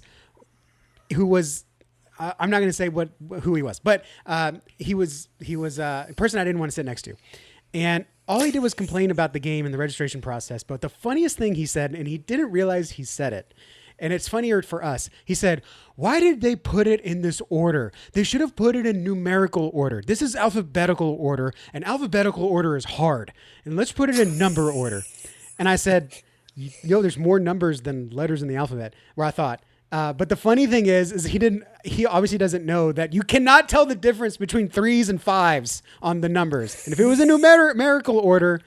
I'm not going to say who he was, but he was a person I didn't want to sit next to. And all he did was complain about the game and the registration process. But the funniest thing he said, and he didn't realize he said it, and it's funnier for us. He said, "Why did they put it in this order? They should have put it in numerical order. This is alphabetical order, and alphabetical order is hard. And let's put it in number order." And I said, there's more numbers than letters in the alphabet, where I thought. But the funny thing is he obviously doesn't know that you cannot tell the difference between 3s and 5s on the numbers. And if it was in numerical order,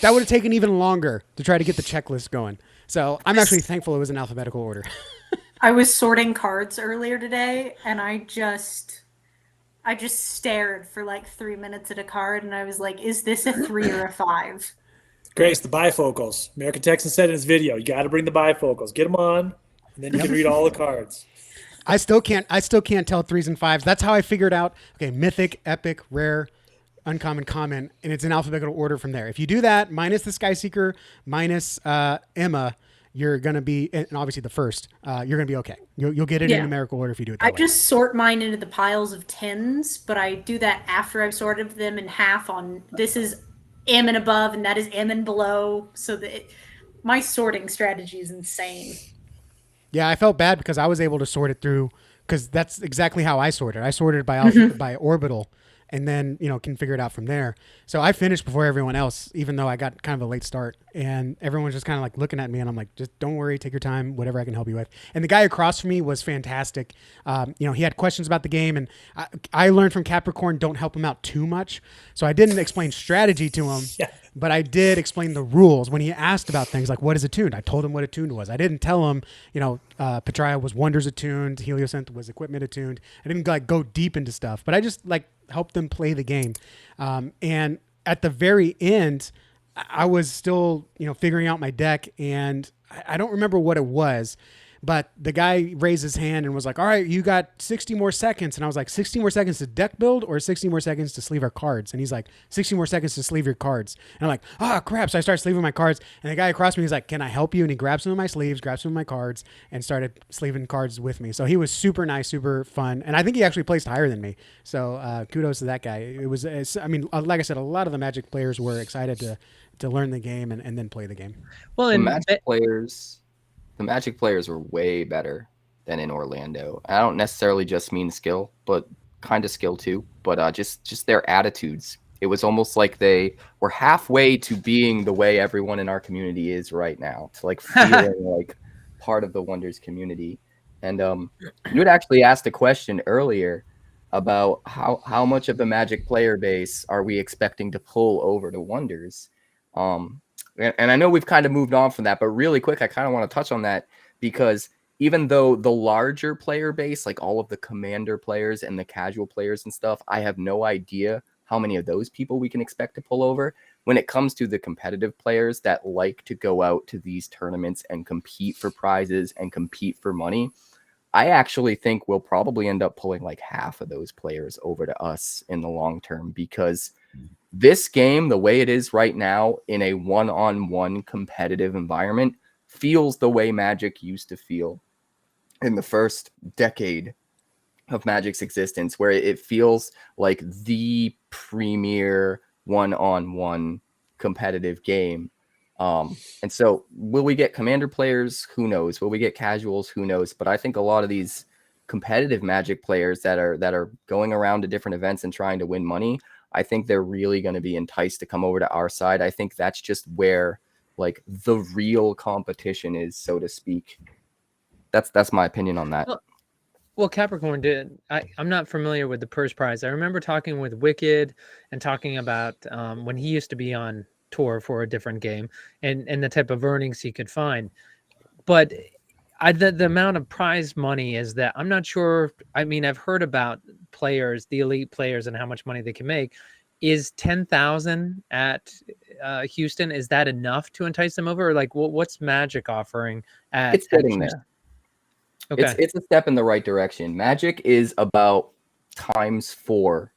that would have taken even longer to try to get the checklist going. So I'm actually thankful it was in alphabetical order. I was sorting cards earlier today, and I just stared for like 3 minutes at a card, and I was like, is this a 3 or a 5? Grace, the bifocals. American Texan said in his video, you got to bring the bifocals. Get them on, and then you can read all the cards. I still can't tell 3s and 5s. That's how I figured out, okay, mythic, epic, rare, uncommon, common, and it's in alphabetical order from there. If you do that, minus the Sky Seeker, minus Emma, you're going to be, and obviously the first, you're going to be okay. You'll get it in numerical order if you do it that I way. just sort mine into the piles of 10s, but I do that after I've sorted them in half on this is M and above and that is M and below. So that my sorting strategy is insane. Yeah, I felt bad because I was able to sort it through, because that's exactly how I sorted. I sorted by orbital, and then can figure it out from there. So I finished before everyone else, even though I got kind of a late start, and everyone's just kind of like looking at me, and I'm like, just don't worry, take your time, whatever I can help you with. And the guy across from me was fantastic. He had questions about the game, and I learned from Capricorn, don't help him out too much. So I didn't explain strategy to him. Yeah. But I did explain the rules when he asked about things like what is attuned. I told him what attuned was. I didn't tell him, Patria was wonders attuned, Heliocent was equipment attuned. I didn't go deep into stuff, but I just helped them play the game. And at the very end, I was still, figuring out my deck, and I don't remember what it was. But the guy raised his hand and was like, all right, you got 60 more seconds. And I was like, 60 more seconds to deck build or 60 more seconds to sleeve our cards? And he's like, 60 more seconds to sleeve your cards. And I'm like, crap. So I start sleeving my cards. And the guy across me, he's like, can I help you? And he grabbed some of my sleeves, grabbed some of my cards, and started sleeving cards with me. So he was super nice, super fun. And I think he actually placed higher than me. So kudos to that guy. Like I said, a lot of the Magic players were excited to learn the game and then play the game. Well, The and Magic players were way better than in Orlando. I don't necessarily just mean skill, but kind of skill too. But just their attitudes. It was almost like they were halfway to being the way everyone in our community is right now, to feeling like part of the Wonders community. And you had actually asked a question earlier about how much of the Magic player base are we expecting to pull over to Wonders. And I know we've kind of moved on from that, but really quick, I kind of want to touch on that, because even though the larger player base, like all of the commander players and the casual players and stuff, I have no idea how many of those people we can expect to pull over. When it comes to the competitive players that like to go out to these tournaments and compete for prizes and compete for money, I actually think we'll probably end up pulling half of those players over to us in the long term, because this game, the way it is right now in a one-on-one competitive environment, feels the way Magic used to feel in the first decade of Magic's existence, where it feels like the premier one-on-one competitive game. And so will we get commander players? Who knows? Will we get casuals? Who knows? But I think a lot of these competitive Magic players that are going around to different events and trying to win money, I think they're really going to be enticed to come over to our side. I think that's just where the real competition is, so to speak. That's my opinion on that. Well, Capricorn did. I'm not familiar with the purse prize. I remember talking with Wicked and talking about when he used to be on tour for a different game and the type of earnings he could find. But the amount of prize money is that I'm not sure. I mean, I've heard about players, the elite players, and how much money they can make. Is 10,000 at Houston? Is that enough to entice them over? Or what's Magic offering at? It's getting there. Okay, it's a step in the right direction. Magic is about ×4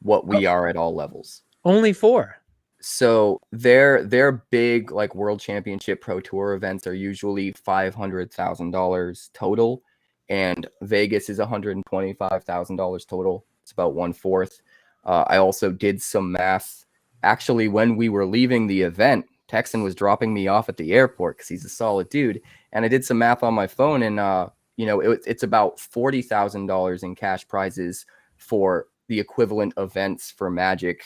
what we are at all levels. Only 4. So their big World Championship Pro Tour events are usually $500,000 total, and Vegas is $125,000 total. It's about 1/4. I also did some math. Actually, when we were leaving the event, Texan was dropping me off at the airport because he's a solid dude, and I did some math on my phone, and it's about $40,000 in cash prizes for the equivalent events for Magic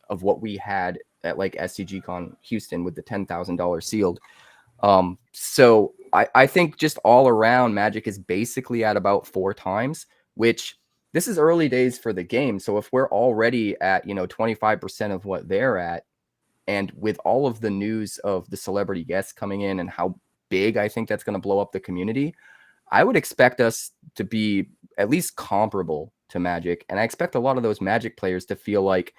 of what we had at SCG CON Houston with the $10,000 sealed. So I think just all around Magic is basically at about 4 times, which this is early days for the game. So if we're already at, 25% of what they're at, and with all of the news of the celebrity guests coming in and how big I think that's going to blow up the community, I would expect us to be at least comparable to Magic. And I expect a lot of those Magic players to feel like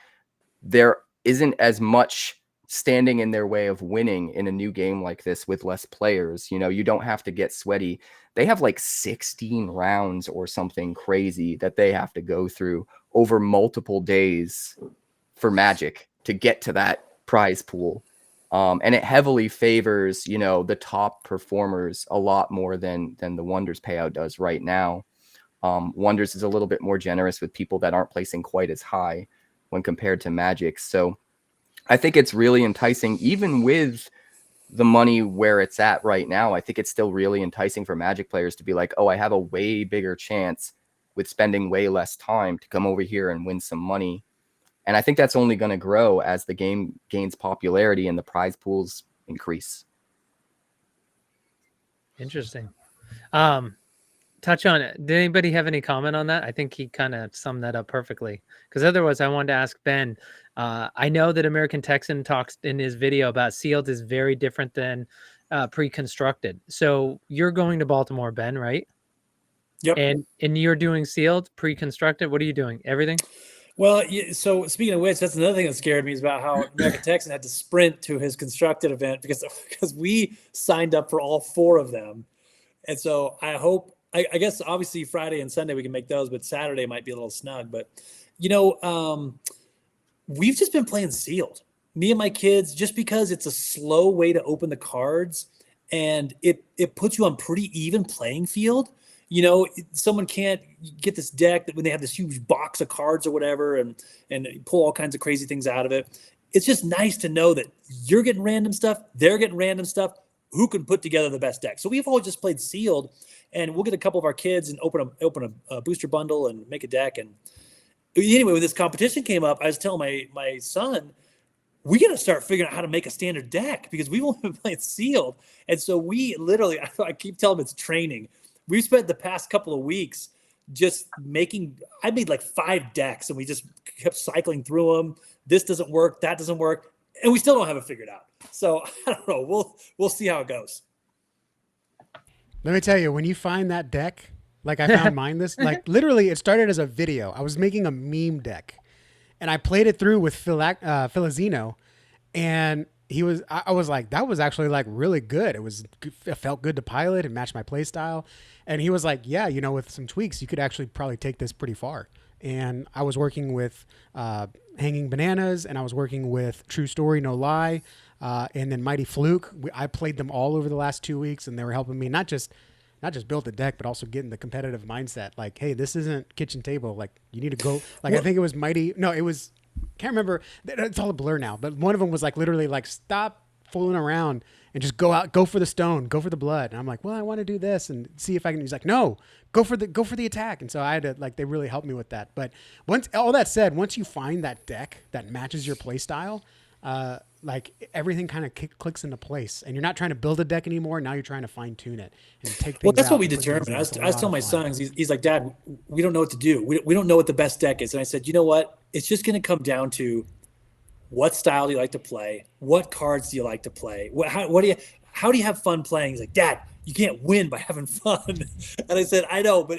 there isn't as much standing in their way of winning in a new game like this with less players. You don't have to get sweaty. They have 16 rounds or something crazy that they have to go through over multiple days for Magic to get to that prize pool. And it heavily favors, you know, the top performers a lot more than the Wonders payout does right now. Wonders is a little bit more generous with people that aren't placing quite as high when compared to Magic. So I think it's really enticing, even with the money where it's at right now. I think it's still really enticing for Magic players to be like, oh, I have a way bigger chance with spending way less time to come over here and win some money. And I think that's only going to grow as the game gains popularity and the prize pools increase. Interesting. Touch on it. Did anybody have any comment on that? I think he kind of summed that up perfectly. Because otherwise, I wanted to ask Ben. I know that American Texan talks in his video about sealed is very different than pre-constructed. So you're going to Baltimore, Ben, right? Yep. And you're doing sealed, pre-constructed. What are you doing? Everything? Well, so speaking of which, that's another thing that scared me is about how American Texan had to sprint to his constructed event because we signed up for all 4 of them. And so I hope, I guess obviously Friday and Sunday we can make those, but Saturday might be a little snug. But, you know, we've just been playing sealed, me and my kids, just because it's a slow way to open the cards and it puts you on pretty even playing field. You know, someone can't get this deck that when they have this huge box of cards or whatever and pull all kinds of crazy things out of it. It's just nice to know that you're getting random stuff, they're getting random stuff. Who can put together the best deck? So we've all just played sealed, and we'll get a couple of our kids and open a booster bundle and make a deck. And anyway, when this competition came up, I was telling my son, we got to start figuring out how to make a standard deck because we've only been playing sealed. And so we literally, I keep telling them it's training. We've spent the past couple of weeks just I made like 5 decks and we just kept cycling through them. This doesn't work. That doesn't work. And we still don't have it figured out. So I don't know. We'll see how it goes. Let me tell you, when you find that deck, like I found mine like literally it started as a video. I was making a meme deck and I played it through with Filizino, and I was like, that was actually like really good. It felt good to pilot and match my play style. And he was like, yeah, you know, with some tweaks, you could actually probably take this pretty far. And I was working with Hanging Bananas, and I was working with True Story, No Lie, and then Mighty Fluke. I played them all over the last 2 weeks, and they were helping me not just build the deck, but also get in the competitive mindset. Like, hey, this isn't kitchen table. Like, you need to go. Like, I think it was can't remember. It's all a blur now. But one of them was like literally like, stop fooling around and just go out, go for the stone, go for the blood. And I'm like, well, I want to do this and see if I can. He's like, no, go for the attack. And so I had to, like, they really helped me with that. But once all that said, once you find that deck that matches your play style, like everything kind of clicks into place, and you're not trying to build a deck anymore. Now you're trying to fine tune it and take things. Well, that's out what we determined. I was telling my son, he's like, Dad, we don't know what to do. We don't know what the best deck is. And I said, you know what? It's just going to come down to what style do you like to play? What cards do you like to play? How do you have fun playing? He's like, Dad, you can't win by having fun. And I said, I know, but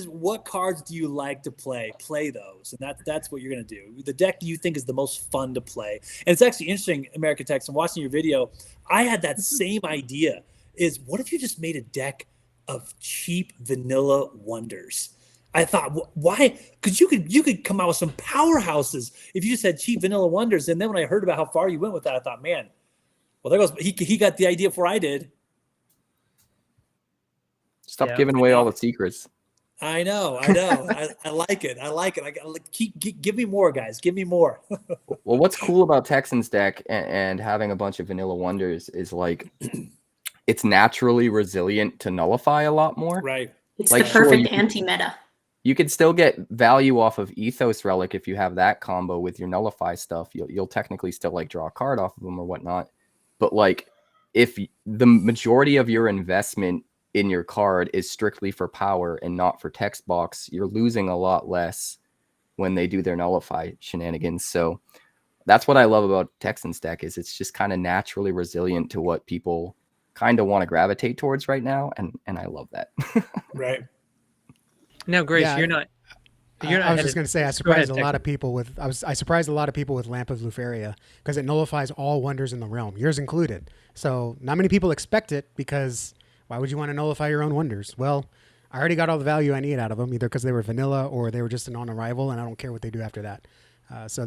what cards do you like to play? Play those. And that's what you're going to do. The deck do you think is the most fun to play? And it's actually interesting, American Texan, watching your video, I had that same idea is what if you just made a deck of cheap vanilla wonders? I thought, why? Because you could come out with some powerhouses if you just had cheap vanilla wonders. And then when I heard about how far you went with that, I thought, man, well, there goes, he got the idea before I did. Stop giving away all the secrets. I know. I like it. Give me more, guys. Give me more. Well, what's cool about Texan's deck and having a bunch of vanilla wonders is like it's naturally resilient to nullify a lot more. Right. It's like, the perfect anti-meta. You could still get value off of Ethos Relic if you have that combo with your nullify stuff. You'll technically still like draw a card off of them or whatnot. But like if the majority of your investment in your card is strictly for power and not for text box, you're losing a lot less when they do their nullify shenanigans. So that's what I love about Texan's deck is it's just kind of naturally resilient to what people kind of want to gravitate towards right now. And I love that. Right. No, Grace, Yeah, you're not. I was just going to say, I surprised a lot of people with Lamp of Luferia because it nullifies all wonders in the realm, yours included. So not many people expect it because why would you want to nullify your own wonders? Well, I already got all the value I need out of them, either because they were vanilla or they were just a non-arrival, and I don't care what they do after that. So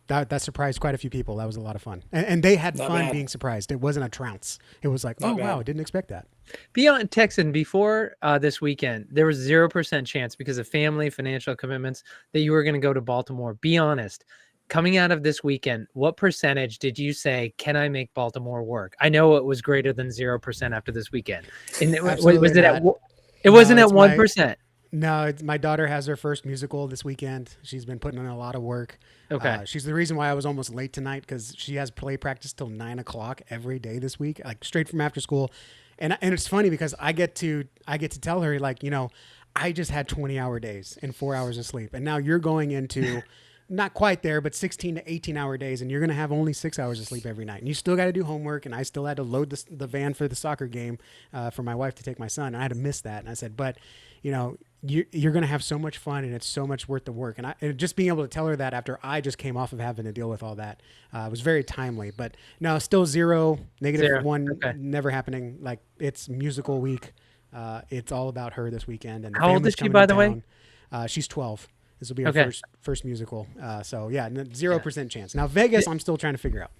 that surprised quite a few people. That was a lot of fun, and they had Not fun bad. being surprised. It wasn't a trounce. It was like, Not oh wow, bad. I didn't expect that. Beyond Texan, before this weekend, there was 0% chance because of family, financial commitments that you were going to go to Baltimore. Be honest. Coming out of this weekend, what percentage did you say, can I make Baltimore work? I know it was greater than 0% after this weekend. And Absolutely was it not. it No, wasn't at it's my- 1%. No, my daughter has her first musical this weekend. She's been putting in a lot of work. Okay. She's the reason why I was almost late tonight because she has play practice till 9:00 every day this week, like straight from after school. And it's funny because I get to tell her like, I just had 20-hour days and 4 hours of sleep, and now you're going into not quite there, but 16 to 18-hour days, and you're going to have only 6 hours of sleep every night. And you still got to do homework, and I still had to load the van for the soccer game for my wife to take my son. And I had to miss that. And I said, but, you're going to have so much fun, and it's so much worth the work. And just being able to tell her that after I just came off of having to deal with all that was very timely. But no, still -1, Okay. never happening. Like, it's musical week. It's all about her this weekend. And the How old family's is she, coming by to the way? town. She's 12. This will be her Okay. first musical. So yeah, 0% chance. Now Vegas, I'm still trying to figure out.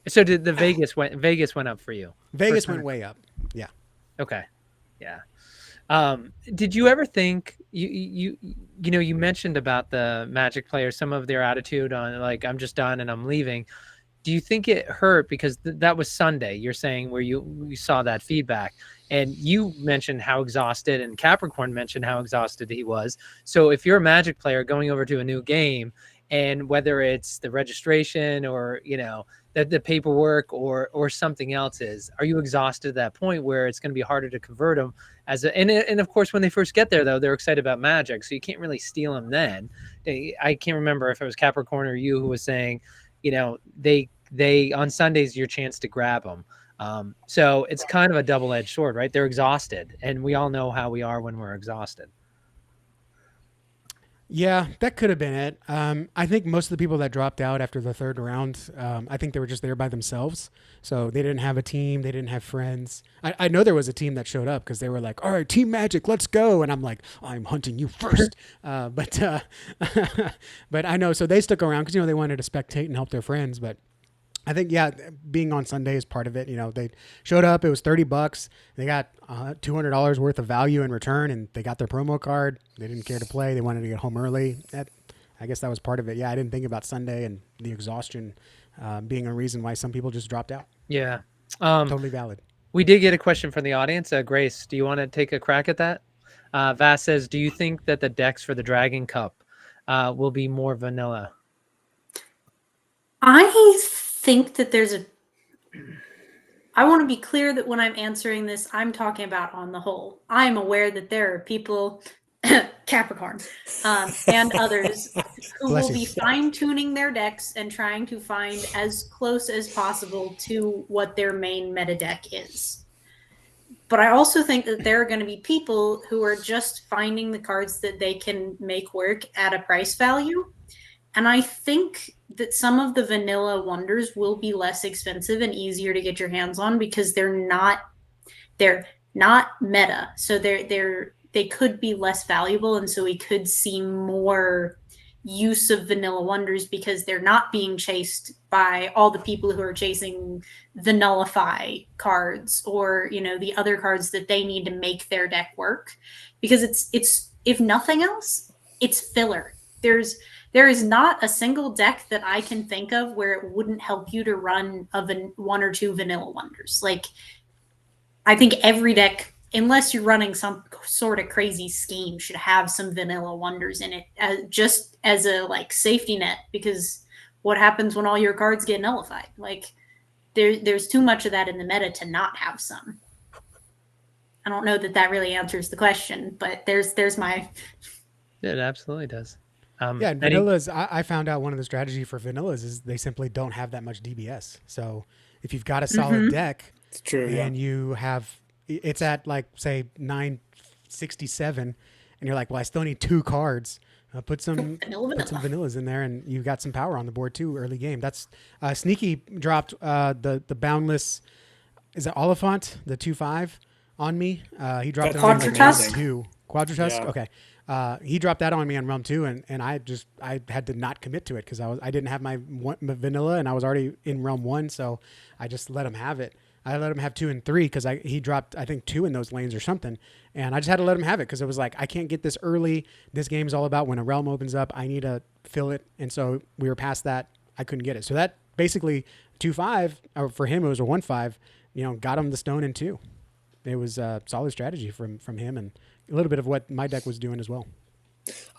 So did the Vegas went up for you? Vegas First went time. way up. Yeah. Okay. Yeah. Did you ever think you mentioned about the Magic players, some of their attitude on like, I'm just done and I'm leaving. Do you think it hurt because that was Sunday, you're saying, where you saw that feedback, and you mentioned how exhausted, and Capricorn mentioned how exhausted he was. So if you're a Magic player going over to a new game, and whether it's the registration or, the paperwork or something else are you exhausted at that point where it's going to be harder to convert them and of course, when they first get there, though, they're excited about Magic. So you can't really steal them then. I can't remember if it was Capricorn or you who was saying, they on Sundays, your chance to grab them. So it's kind of a double-edged sword, right? They're exhausted, and we all know how we are when we're exhausted. Yeah, that could have been it. I think most of the people that dropped out after the third round, I think they were just there by themselves. So they didn't have a team. They didn't have friends. I know there was a team that showed up because they were like, all right, Team Magic, let's go. And I'm like, I'm hunting you first. But I know. So they stuck around because, they wanted to spectate and help their friends. But I think, yeah, being on Sunday is part of it. They showed up. It was $30. They got $200 worth of value in return, and they got their promo card. They didn't care to play. They wanted to get home early. I guess that was part of it. Yeah, I didn't think about Sunday and the exhaustion being a reason why some people just dropped out. Yeah. Totally valid. We did get a question from the audience. Grace, do you want to take a crack at that? Vass says, do you think that the decks for the Dragon Cup will be more vanilla? I think that I want to be clear that when I'm answering this, I'm talking about on the whole. I'm aware that there are people, Capricorn, and others who Bless will you. be fine-tuning their decks and trying to find as close as possible to what their main meta deck is. But I also think that there are going to be people who are just finding the cards that they can make work at a price value. And I think that some of the vanilla wonders will be less expensive and easier to get your hands on because they're not meta. So they could be less valuable, and so we could see more use of vanilla wonders because they're not being chased by all the people who are chasing the nullify cards or the other cards that they need to make their deck work, because it's if nothing else, it's filler. There is not a single deck that I can think of where it wouldn't help you to run one or two vanilla wonders. Like, I think every deck, unless you're running some sort of crazy scheme, should have some vanilla wonders in it, just as a safety net, because what happens when all your cards get nullified? There's too much of that in the meta to not have some. I don't know that really answers the question, but there's my... It absolutely does. Yeah, vanillas, I found out one of the strategy for vanillas is they simply don't have that much DBS. So if you've got a solid deck, It's true. and you have, it's at say 967, and you're like, well, I still need 2 cards. Put some vanillas in there, and you got some power on the board too early game. That's Sneaky dropped the boundless, is it Oliphant, the 2/5 on me. He dropped it on Quadra Tusk? 2. Quadratusk. Yeah. Okay. He dropped that on me on realm 2, and I had to not commit to it because I didn't have my vanilla, and I was already in realm 1, so I just let him have it. I let him have 2 and 3 because he dropped, I think, 2 in those lanes or something, and I just had to let him have it because it was like, I can't get this early. This game's all about when a realm opens up, I need to fill it, and so we were past that. I couldn't get it, so that basically 2-5, or for him it was a 1-5. Got him the stone in 2. It was a solid strategy from him, and a little bit of what my deck was doing as well.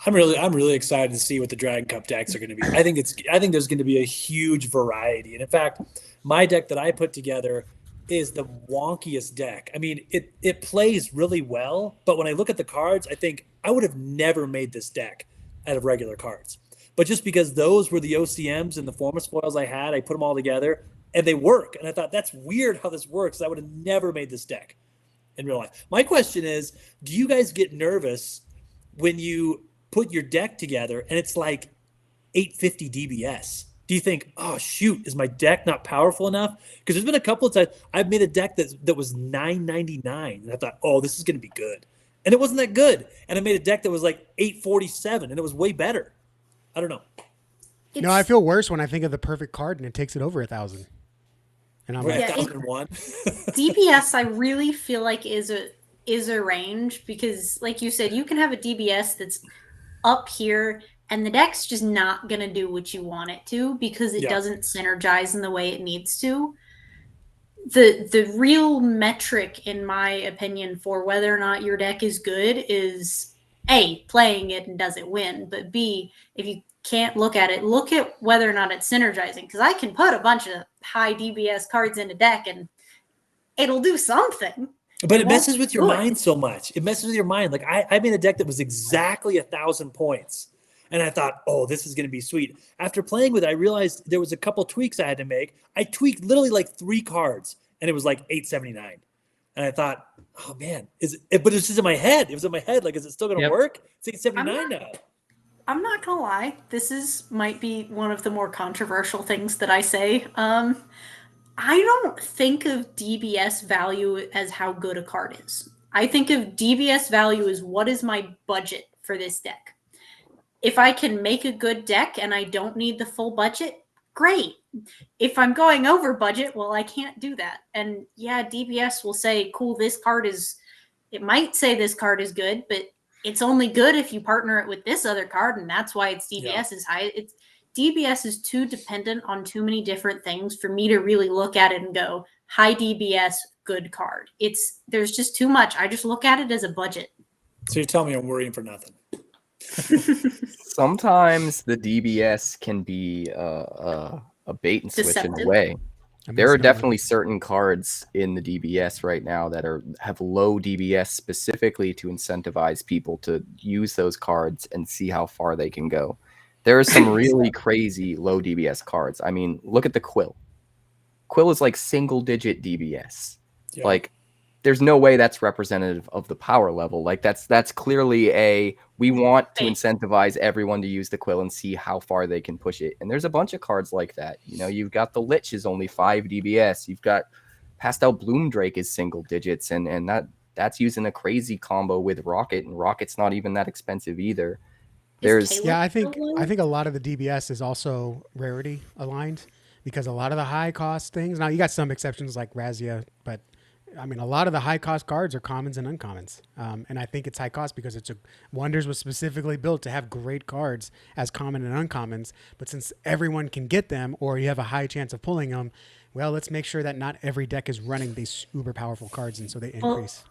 I'm really excited to see what the Dragon Cup decks are going to be. I think there's going to be a huge variety, and in fact, my deck that I put together is the wonkiest deck. I mean, it plays really well, but when I look at the cards, I think I would have never made this deck out of regular cards. But just because those were the OCMs and the former spoils I had, I put them all together and they work. And I thought, that's weird how this works. I would have never made this deck in real life. My question is, do you guys get nervous when you put your deck together and it's like 850 DBS? Do you think, oh, shoot, is my deck not powerful enough? Because there's been a couple of times I've made a deck that was 999, and I thought, oh, this is going to be good. And it wasn't that good. And I made a deck that was like 847, and it was way better. I don't know. I feel worse when I think of the perfect card and it takes it over 1,000. And I'm like, 1001. DBS, I really feel like is a range because, like you said, you can have a DBS that's up here, and the deck's just not going to do what you want it to because it doesn't synergize in the way it needs to. The real metric, in my opinion, for whether or not your deck is good is A, playing it and does it win, but B, if you can't look at it, look at whether or not it's synergizing, because I can put a bunch of high DBS cards in a deck and it'll do something. But it messes with your mind so much. It messes with your mind. Like I made a deck that was exactly 1,000 points. And I thought, oh, this is going to be sweet. After playing with it, I realized there was a couple tweaks I had to make. I tweaked literally like 3 cards, and it was like 879. And I thought, oh, man. But it's just in my head. It was in my head. Like, is it still going to work? It's 879 now. I'm not going to lie. This might be one of the more controversial things that I say. I don't think of DBS value as how good a card is. I think of DBS value as what is my budget for this deck. If I can make a good deck and I don't need the full budget, great. If I'm going over budget, well, I can't do that. And yeah, DBS will say, cool, it might say this card is good, but it's only good if you partner it with this other card, and that's why its DBS is high. DBS is too dependent on too many different things for me to really look at it and go, high DBS, good card. There's just too much. I just look at it as a budget. So you're telling me I'm worrying for nothing. Sometimes the DBS can be a bait and switch Deceptive. in a way. There are definitely certain cards in the DBS right now that have low DBS specifically to incentivize people to use those cards and see how far they can go. There are some really crazy low DBS cards. I mean, look at the Quill. Quill is like single-digit DBS. Yeah. Like, there's no way that's representative of the power level. Like, that's clearly we want to incentivize everyone to use the Quill and see how far they can push it. And there's a bunch of cards like that. You've got the Lich is only 5 DBS. You've got Pastel Bloom Drake is single digits, and that's using a crazy combo with Rocket, and Rocket's not even that expensive either. I think a lot of the DBS is also rarity aligned because a lot of the high cost things. Now you got some exceptions like Razia, but I mean a lot of the high cost cards are commons and uncommons, and I think it's high cost because Wonders was specifically built to have great cards as common and uncommons. But since everyone can get them, or you have a high chance of pulling them, well, let's make sure that not every deck is running these uber powerful cards, and so they increase.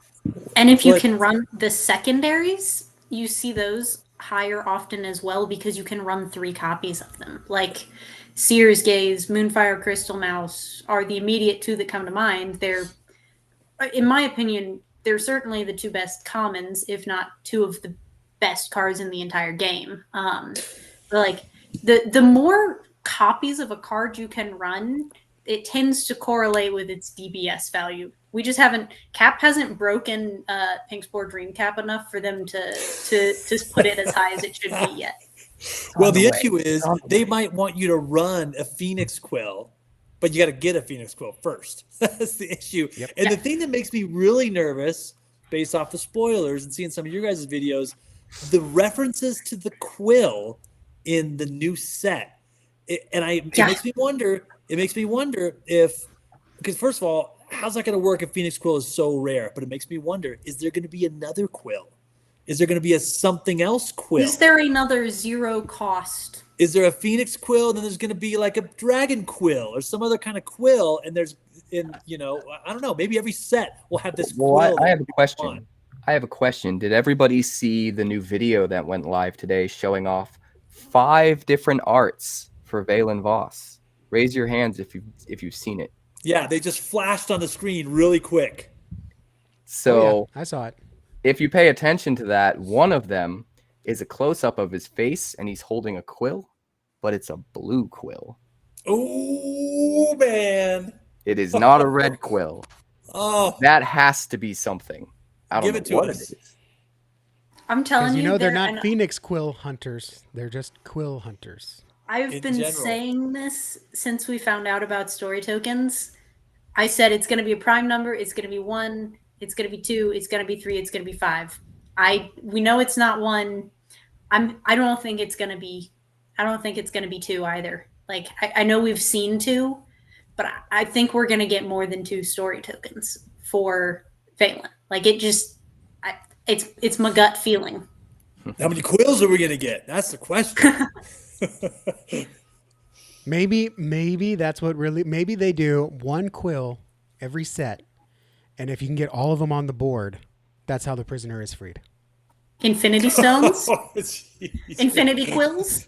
And if you can run the secondaries, you see those higher often as well because you can run 3 copies of them. Like Seer's Gaze, Moonfire Crystal Mouse are the immediate 2 that come to mind. They're, in my opinion, they're certainly the 2 best commons, if not 2 of the best cards in the entire game. But like the more copies of a card you can run, it tends to correlate with its DBS value. We just Cap hasn't broken Pinksport Dream Cap enough for them to put it as high as it should be yet. Well, the issue is they might want you to run a Phoenix Quill, but you got to get a Phoenix Quill first. That's the issue. Yep. And the thing that makes me really nervous based off the spoilers and seeing some of your guys' videos, the references to the quill in the new set. It makes me wonder. It makes me wonder if, because first of all, how's that going to work if Phoenix Quill is so rare? But it makes me wonder: is there going to be another quill? Is there going to be a something else quill? Is there another zero cost? Is there a Phoenix Quill? Then there's going to be like a Dragon Quill or some other kind of quill. And there's, I don't know. Maybe every set will have this quill. Well, I have a question. I have a question. Did everybody see the new video that went live today showing off 5 different arts for Valen Voss? Raise your hands if you've seen it. Yeah, they just flashed on the screen really quick. So I saw it. If you pay attention to that, one of them is a close-up of his face, and he's holding a quill, but it's a blue quill. Oh, man. It is not a red quill. Oh, that has to be something. I don't know what it is. I'm telling you, they're not Phoenix Quill hunters. They're just quill hunters. I've been saying this since we found out about story tokens. I said it's going to be a prime number. It's going to be 1. It's going to be 2. It's going to be 3. It's going to be 5. We know it's not 1. I don't think it's going to be. I don't think it's going to be 2 either. Like I know we've seen 2, but I think we're going to get more than 2 story tokens for Valen. Like it's my gut feeling. How many quills are we going to get? That's the question. Maybe that's what really. Maybe they do 1 quill every set, and if you can get all of them on the board, that's how the prisoner is freed. Infinity stones, infinity quills.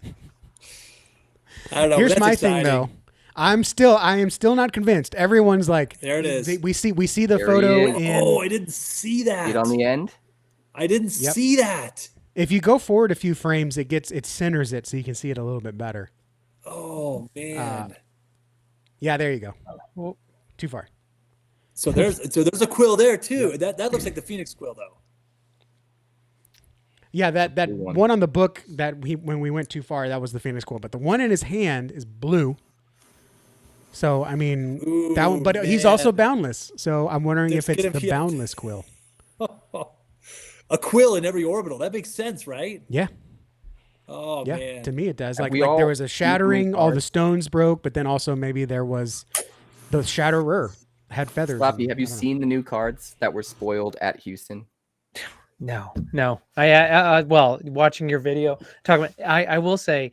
I don't know. Here's my thing though. I am still not convinced. Everyone's like, there it is. We see the photo. I didn't see that. Get on the end. I didn't see that. If you go forward a few frames, it centers it so you can see it a little bit better. Oh man. Yeah, there you go. Well, too far. So there's a quill there too. That looks like the Phoenix Quill though. Yeah, that one on the book when we went too far, that was the Phoenix Quill. But the one in his hand is blue. So I mean, he's also boundless. So I'm wondering if it's the boundless quill. A quill in every orbital. That makes sense, right? Yeah. Oh yeah, man. To me it does. Like there was a shattering, all the stones broke, but then also maybe there was the shatterer had feathers. Slappy, have you seen the new cards that were spoiled at Houston? No. Well, watching your video, I will say,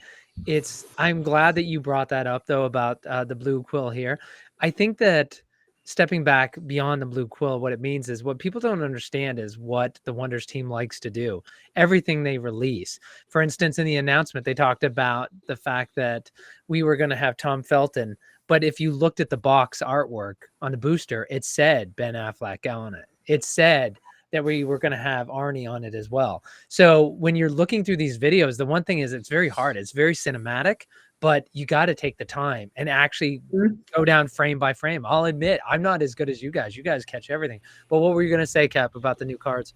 I'm glad that you brought that up though about the blue quill here. I think that stepping back beyond the blue quill, what it means is what people don't understand is what the Wonders team likes to do. Everything they release. For instance, in the announcement, they talked about the fact that we were going to have Tom Felton, but if you looked at the box artwork on the booster, it said Ben Affleck on it. It said that we were going to have Arnie on it as well. So when you're looking through these videos, the one thing is it's very hard. It's very cinematic, but you got to take the time and actually go down frame by frame. I'll admit, I'm not as good as you guys. You guys catch everything. But what were you going to say, Cap, about the new cards?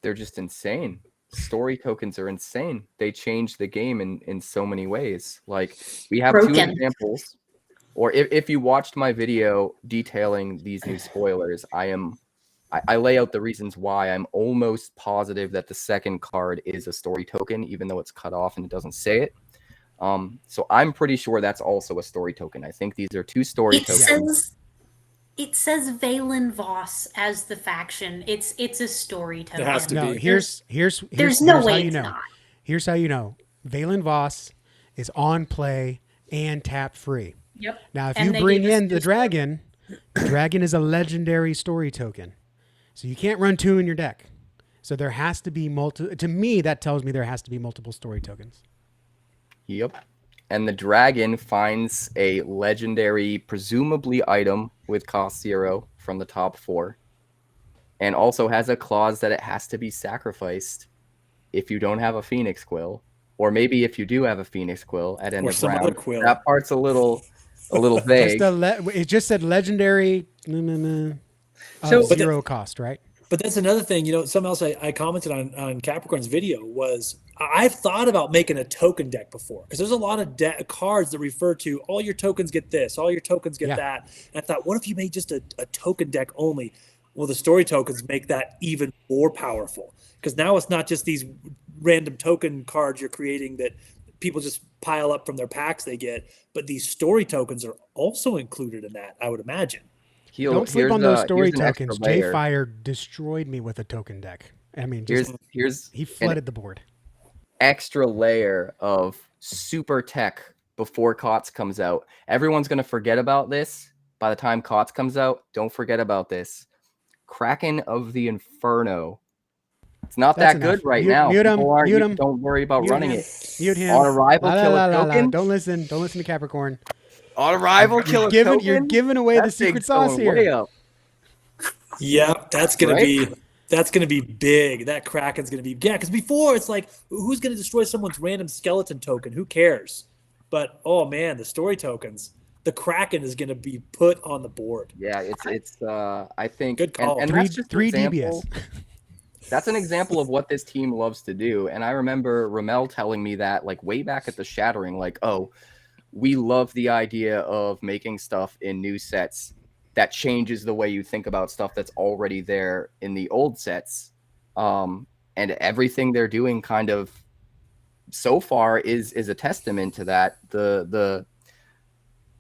They're just insane. Story tokens are insane. They change the game in so many ways. Like we have 2 examples. Or if you watched my video detailing these new spoilers, I lay out the reasons why I'm almost positive that the second card is a story token, even though it's cut off and it doesn't say it. So I'm pretty sure that's also a story token. I think these are 2 story tokens. It says Valen Voss as the faction. It's a story token. It has to be. There's no way it's not. Here's how you know. Valen Voss is on play and tap free. Yep. Now, if you bring in the dragon is a legendary story token. So you can't run 2 in your deck. So there has to be to me, that tells me there has to be multiple story tokens. Yep. And the dragon finds a legendary, presumably item with cost 0 from the top 4. And also has a clause that it has to be sacrificed if you don't have a Phoenix Quill. Or maybe if you do have a Phoenix Quill at end of round. That part's a little vague. It just said legendary, so 0 cost, right? But that's another thing, something else I commented on Capricorn's video was I've thought about making a token deck before because there's a lot of cards that refer to all your tokens get this, all your tokens get that. And I thought, what if you made just a token deck only? Well, the story tokens make that even more powerful, because now it's not just these random token cards you're creating that people just pile up from their packs they get, but these story tokens are also included in that, I would imagine. Don't sleep on those story here's an extra tokens. layer. J-Fire destroyed me with a token deck. I mean, he flooded the board. Extra layer of super tech before COTS comes out. Everyone's going to forget about this by the time COTS comes out. Don't forget about this. Kraken of the Inferno. It's not That's that good enough. right Mute- now. mute him, People aren't- mute him, Don't worry about mute running him. it. Mute him. On arrival, kill a token. Don't listen to Capricorn. On arrival, kill a token. You're giving away the secret sauce here. Way up. Yeah, that's gonna Right? be big. That Kraken's gonna be because before it's like, who's gonna destroy someone's random skeleton token? Who cares? But oh man, the story tokens, the Kraken is gonna be put on the board. Yeah, it's I think Good call. And Three that's just an example. DBS. That's an example of what this team loves to do. And I remember Ramel telling me that like way back at the Shattering, like, oh, we love the idea of making stuff in new sets that changes the way you think about stuff that's already there in the old sets. And everything they're doing kind of so far is a testament to that. The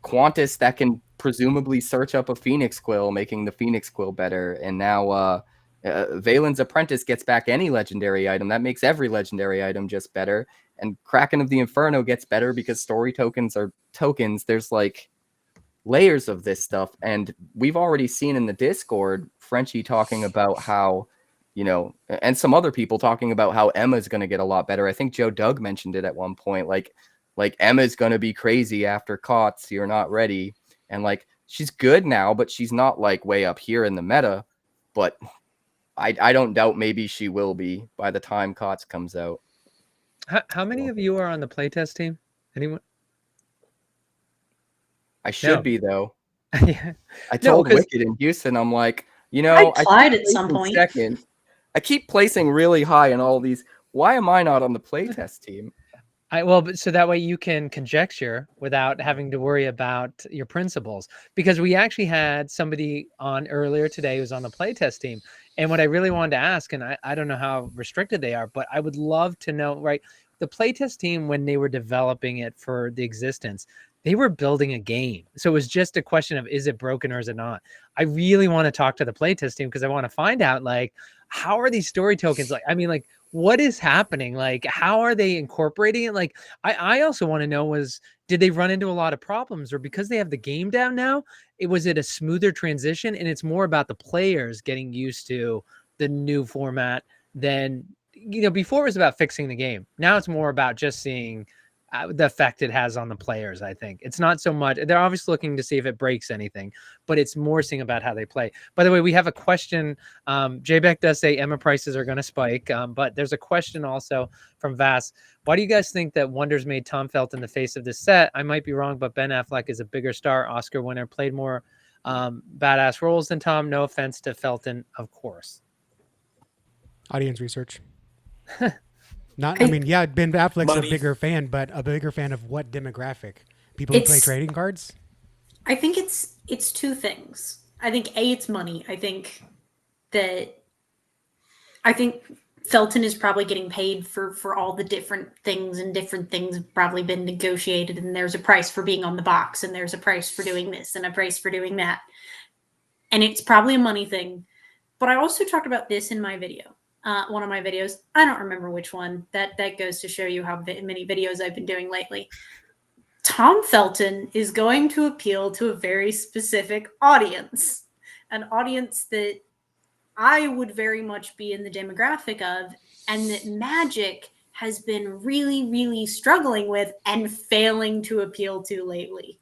Qantas that can presumably search up a Phoenix Quill, making the Phoenix Quill better. And now Valen's Apprentice gets back any legendary item. That makes every legendary item just better. And Kraken of the Inferno gets better because story tokens are tokens. There's like layers of this stuff. And we've already seen in the Discord, Frenchie talking about how, you know, and some other people talking about how Emma's going to get a lot better. I think Joe Doug mentioned it at one point. Like Emma's going to be crazy after COTS. You're not ready. And like, she's good now, but she's not like way up here in the meta. But I don't doubt maybe she will be by the time COTS comes out. How many of you are on the playtest team? Anyone? I should be though. Yeah. I told Wicked in Houston, I'm like, you know, I applied at some point. Second. I keep placing really high in all these. Why am I not on the playtest team? So that way you can conjecture without having to worry about your principles. Because we actually had somebody on earlier today who's on the playtest team. And what I really wanted to ask, and I don't know how restricted they are, but I would love to know, right? The playtest team, when they were developing it for the existence, they were building a game. So it was just a question of, is it broken or is it not? I really want to talk to the playtest team because I want to find out, like, how are these story tokens? Like, I mean, like, what is happening? Like, how are they incorporating it? Like, I also want to know did they run into a lot of problems, or because they have the game down now, was it a smoother transition? And it's more about the players getting used to the new format than, you know, before it was about fixing the game. Now it's more about just seeing the effect it has on the players. I think it's not so much, they're obviously looking to see if it breaks anything, but it's more seeing about how they play. By the way, we have a question. J-Beck does say Emma prices are going to spike, but there's a question also from Vass. Why do you guys think that Wonders made Tom Felton the face of this set? I might be wrong, but Ben Affleck is a bigger star, Oscar winner, played more badass roles than Tom. No offense to Felton, of course. Audience research. Ben Affleck's a bigger fan, but a bigger fan of what demographic? People who play trading cards? I think it's two things. I think it's money. I think Felton is probably getting paid for all the different things, and different things have probably been negotiated, and there's a price for being on the box, and there's a price for doing this and a price for doing that. And it's probably a money thing. But I also talked about this in my video. One of my videos, I don't remember which one. That goes to show you how many videos I've been doing lately. Tom Felton is going to appeal to a very specific audience, an audience that I would very much be in the demographic of, and that Magic has been really, really struggling with and failing to appeal to lately.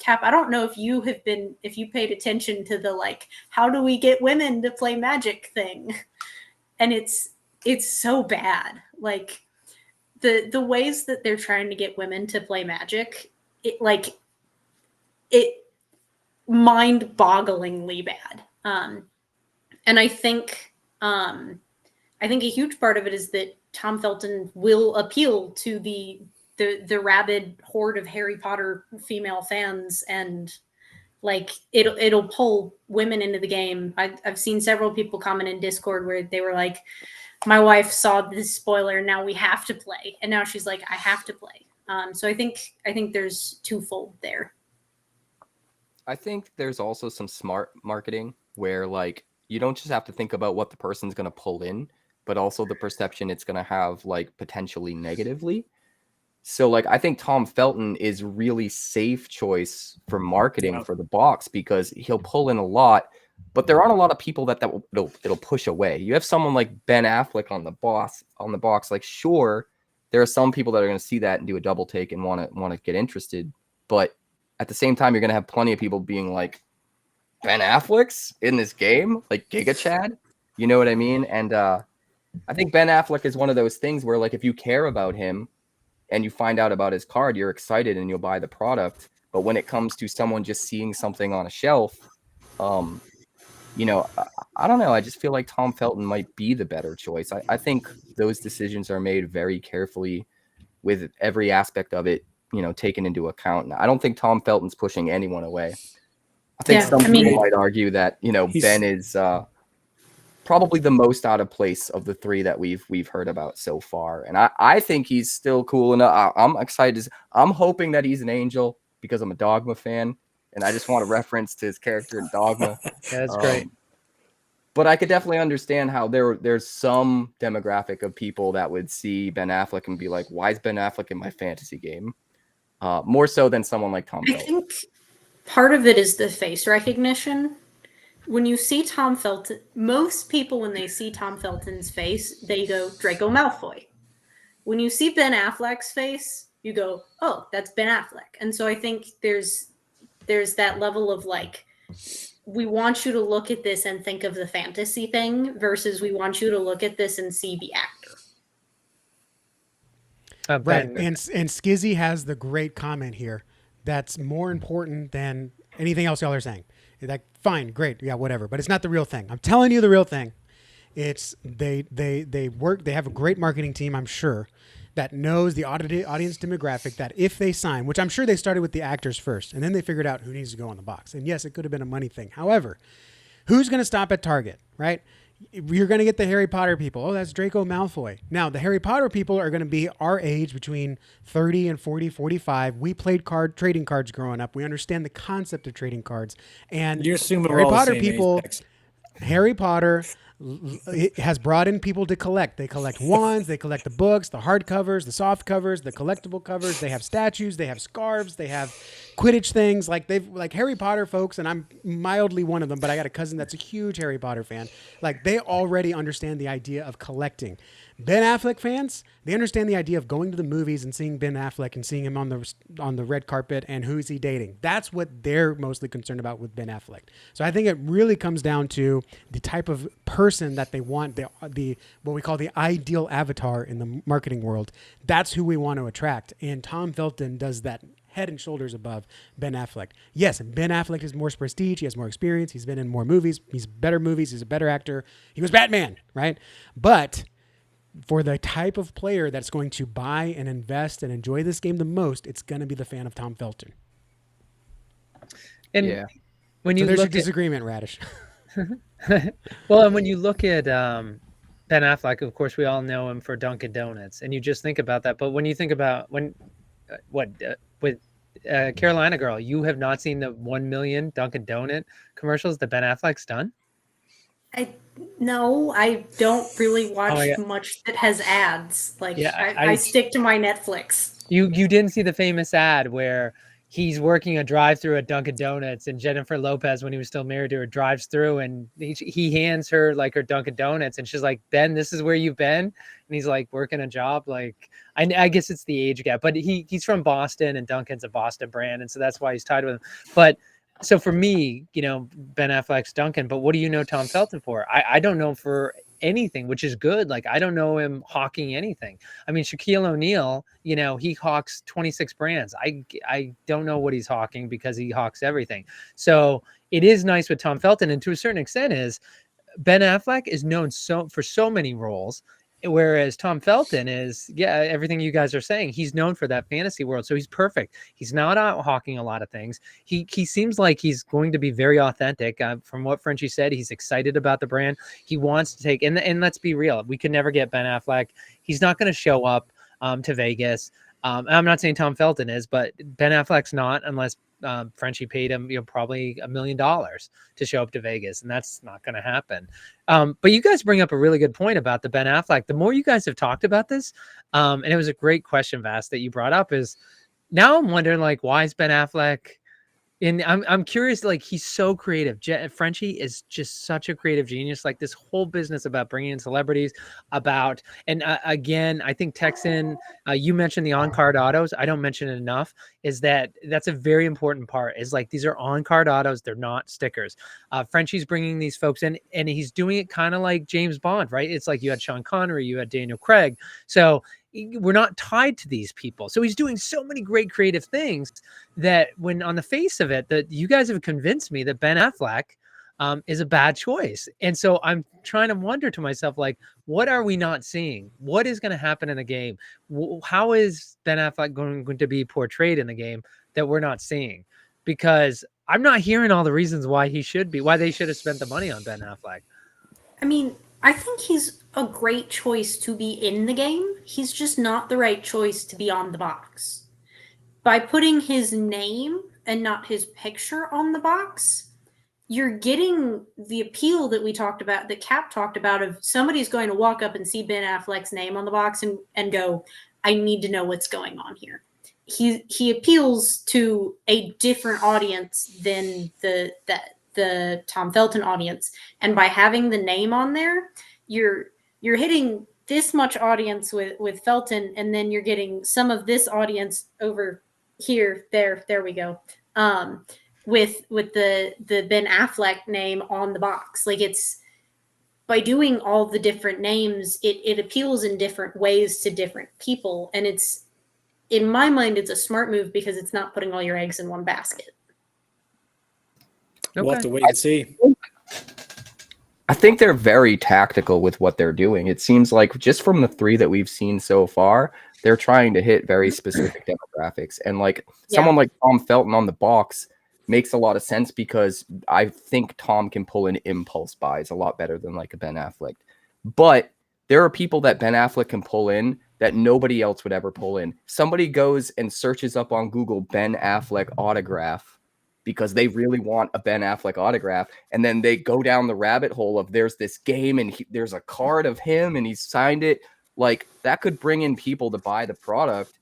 Cap, I don't know if you paid attention to the, like, how do we get women to play Magic thing? And it's so bad. Like the ways that they're trying to get women to play Magic, it mind-bogglingly bad. And I think a huge part of it is that Tom Felton will appeal to the rabid horde of Harry Potter female fans, and like it'll pull women into the game. I've seen several people comment in Discord where they were like, my wife saw this spoiler, now we have to play, and now she's like, I have to play. So I think there's twofold there. I think there's also some smart marketing where like you don't just have to think about what the person's going to pull in, but also the perception it's going to have like potentially negatively. So like I think Tom Felton is really safe choice for marketing for the box because he'll pull in a lot, but there aren't a lot of people it'll push away. You have someone like Ben Affleck on the box. Like sure, there are some people that are going to see that and do a double take and want to get interested, but at the same time, you're going to have plenty of people being like, Ben Affleck's in this game, like Giga Chad. You know what I mean? And I think Ben Affleck is one of those things where like if you care about him and you find out about his card, you're excited and you'll buy the product. But when it comes to someone just seeing something on a shelf, you know, I don't know. I just feel like Tom Felton might be the better choice. I think those decisions are made very carefully with every aspect of it, you know, taken into account. And I don't think Tom Felton's pushing anyone away. I think some people might argue that, you know, Ben is probably the most out of place of the three that we've heard about so far. And I think he's still cool enough. I'm excited. I'm hoping that he's an angel because I'm a Dogma fan. And I just want to reference to his character in Dogma. That's great. But I could definitely understand how there's some demographic of people that would see Ben Affleck and be like, why is Ben Affleck in my fantasy game? More so than someone like Tom Felton. I think part of it is the face recognition. When you see Tom Felton, most people, when they see Tom Felton's face, they go Draco Malfoy. When you see Ben Affleck's face, you go, oh, that's Ben Affleck. And so I think there's that level of like, we want you to look at this and think of the fantasy thing versus we want you to look at this and see the actor. Right. And Skizzy has the great comment here. That's more important than anything else y'all are saying. Like, fine, great. Yeah, whatever. But it's not the real thing. I'm telling you the real thing. It's they have a great marketing team, I'm sure, that knows the audience demographic, that if they sign, which I'm sure they started with the actors first, and then they figured out who needs to go on the box. And yes, it could have been a money thing. However, who's going to stop at Target, right? You're going to get the Harry Potter people. Oh, that's Draco Malfoy. Now, the Harry Potter people are going to be our age, between 30 and 40, 45. We played trading cards growing up. We understand the concept of trading cards. And you're assuming Harry Potter the people, Harry Potter has brought in people to collect. They collect wands, they collect the books, the hard covers, the soft covers, the collectible covers. They have statues, they have scarves, they have Quidditch things. Like Harry Potter folks, and I'm mildly one of them, but I got a cousin that's a huge Harry Potter fan. Like, they already understand the idea of collecting. Ben Affleck fans, they understand the idea of going to the movies and seeing Ben Affleck and seeing him on the red carpet and who is he dating. That's what they're mostly concerned about with Ben Affleck. So I think it really comes down to the type of person that they want, the what we call the ideal avatar in the marketing world. That's who we want to attract. And Tom Felton does that head and shoulders above Ben Affleck. Yes, Ben Affleck has more prestige. He has more experience. He's been in more movies. He's better movies. He's a better actor. He was Batman, right? But for the type of player that's going to buy and invest and enjoy this game the most, it's going to be the fan of Tom Felton. And yeah, when you there's look a disagreement, Radish. Well, and when you look at Ben Affleck, of course, we all know him for Dunkin' Donuts, and you just think about that. But when you think about with Carolina Girl, you have not seen the 1 million Dunkin' Donut commercials that Ben Affleck's done? No, I don't really watch much that has ads. Like, yeah, I stick to my Netflix. You didn't see the famous ad where he's working a drive-through at Dunkin' Donuts, and Jennifer Lopez, when he was still married to her, drives through, and he hands her like her Dunkin' Donuts, and she's like, "Ben, this is where you've been," and he's like working a job. Like, I guess it's the age gap, but he's from Boston, and Dunkin's a Boston brand, and so that's why he's tied with him. But so for me, you know, Ben Affleck's Dunkin', but what do you know Tom Felton for? I don't know him for anything, which is good. Like, I don't know him hawking anything. I mean, Shaquille O'Neal, you know, he hawks 26 brands. I don't know what he's hawking because he hawks everything. So it is nice with Tom Felton, and to a certain extent is Ben Affleck is known for so many roles. Whereas Tom Felton is, everything you guys are saying, he's known for that fantasy world. So he's perfect. He's not out hawking a lot of things. He seems like he's going to be very authentic. From what Frenchie said, he's excited about the brand. He wants to take, and let's be real, we could never get Ben Affleck. He's not going to show up to Vegas. I'm not saying Tom Felton is, but Ben Affleck's not, unless Frenchie paid him, probably $1 million to show up to Vegas, and that's not going to happen. But you guys bring up a really good point about the Ben Affleck. The more you guys have talked about this, and it was a great question, Vass, that you brought up, is now I'm wondering, like, why is Ben Affleck? And I'm curious, like, he's so creative. Frenchie is just such a creative genius. Like, this whole business about bringing in celebrities, and again, I think Texan, you mentioned the on-card autos. I don't mention it enough. That's a very important part. Is like, these are on-card autos. They're not stickers. Frenchie's bringing these folks in, and he's doing it kind of like James Bond, right? It's like you had Sean Connery, you had Daniel Craig. So we're not tied to these people. So he's doing so many great creative things that when on the face of it, that you guys have convinced me that Ben Affleck is a bad choice. And so I'm trying to wonder to myself, like, what are we not seeing? What is going to happen in the game? How is Ben Affleck going to be portrayed in the game that we're not seeing? Because I'm not hearing all the reasons why they should have spent the money on Ben Affleck. I mean, I think he's a great choice to be in the game. He's just not the right choice to be on the box. By putting his name and not his picture on the box, you're getting the appeal that we talked about, that Cap talked about, of somebody's going to walk up and see Ben Affleck's name on the box and go, I need to know what's going on here. He appeals to a different audience than the Tom Felton audience. And by having the name on there, you're hitting this much audience with Felton, and then you're getting some of this audience over here, there we go. With the Ben Affleck name on the box. Like, it's by doing all the different names, it appeals in different ways to different people. And it's, in my mind, it's a smart move because it's not putting all your eggs in one basket. We'll have to wait and see. I think they're very tactical with what they're doing. It seems like just from the 3 that we've seen so far, they're trying to hit very specific demographics. And like someone like Tom Felton on the box makes a lot of sense because I think Tom can pull in impulse buys a lot better than like a Ben Affleck. But there are people that Ben Affleck can pull in that nobody else would ever pull in. Somebody goes and searches up on Google Ben Affleck autograph because they really want a Ben Affleck autograph. And then they go down the rabbit hole of there's this game and there's a card of him and he's signed it. Like, that could bring in people to buy the product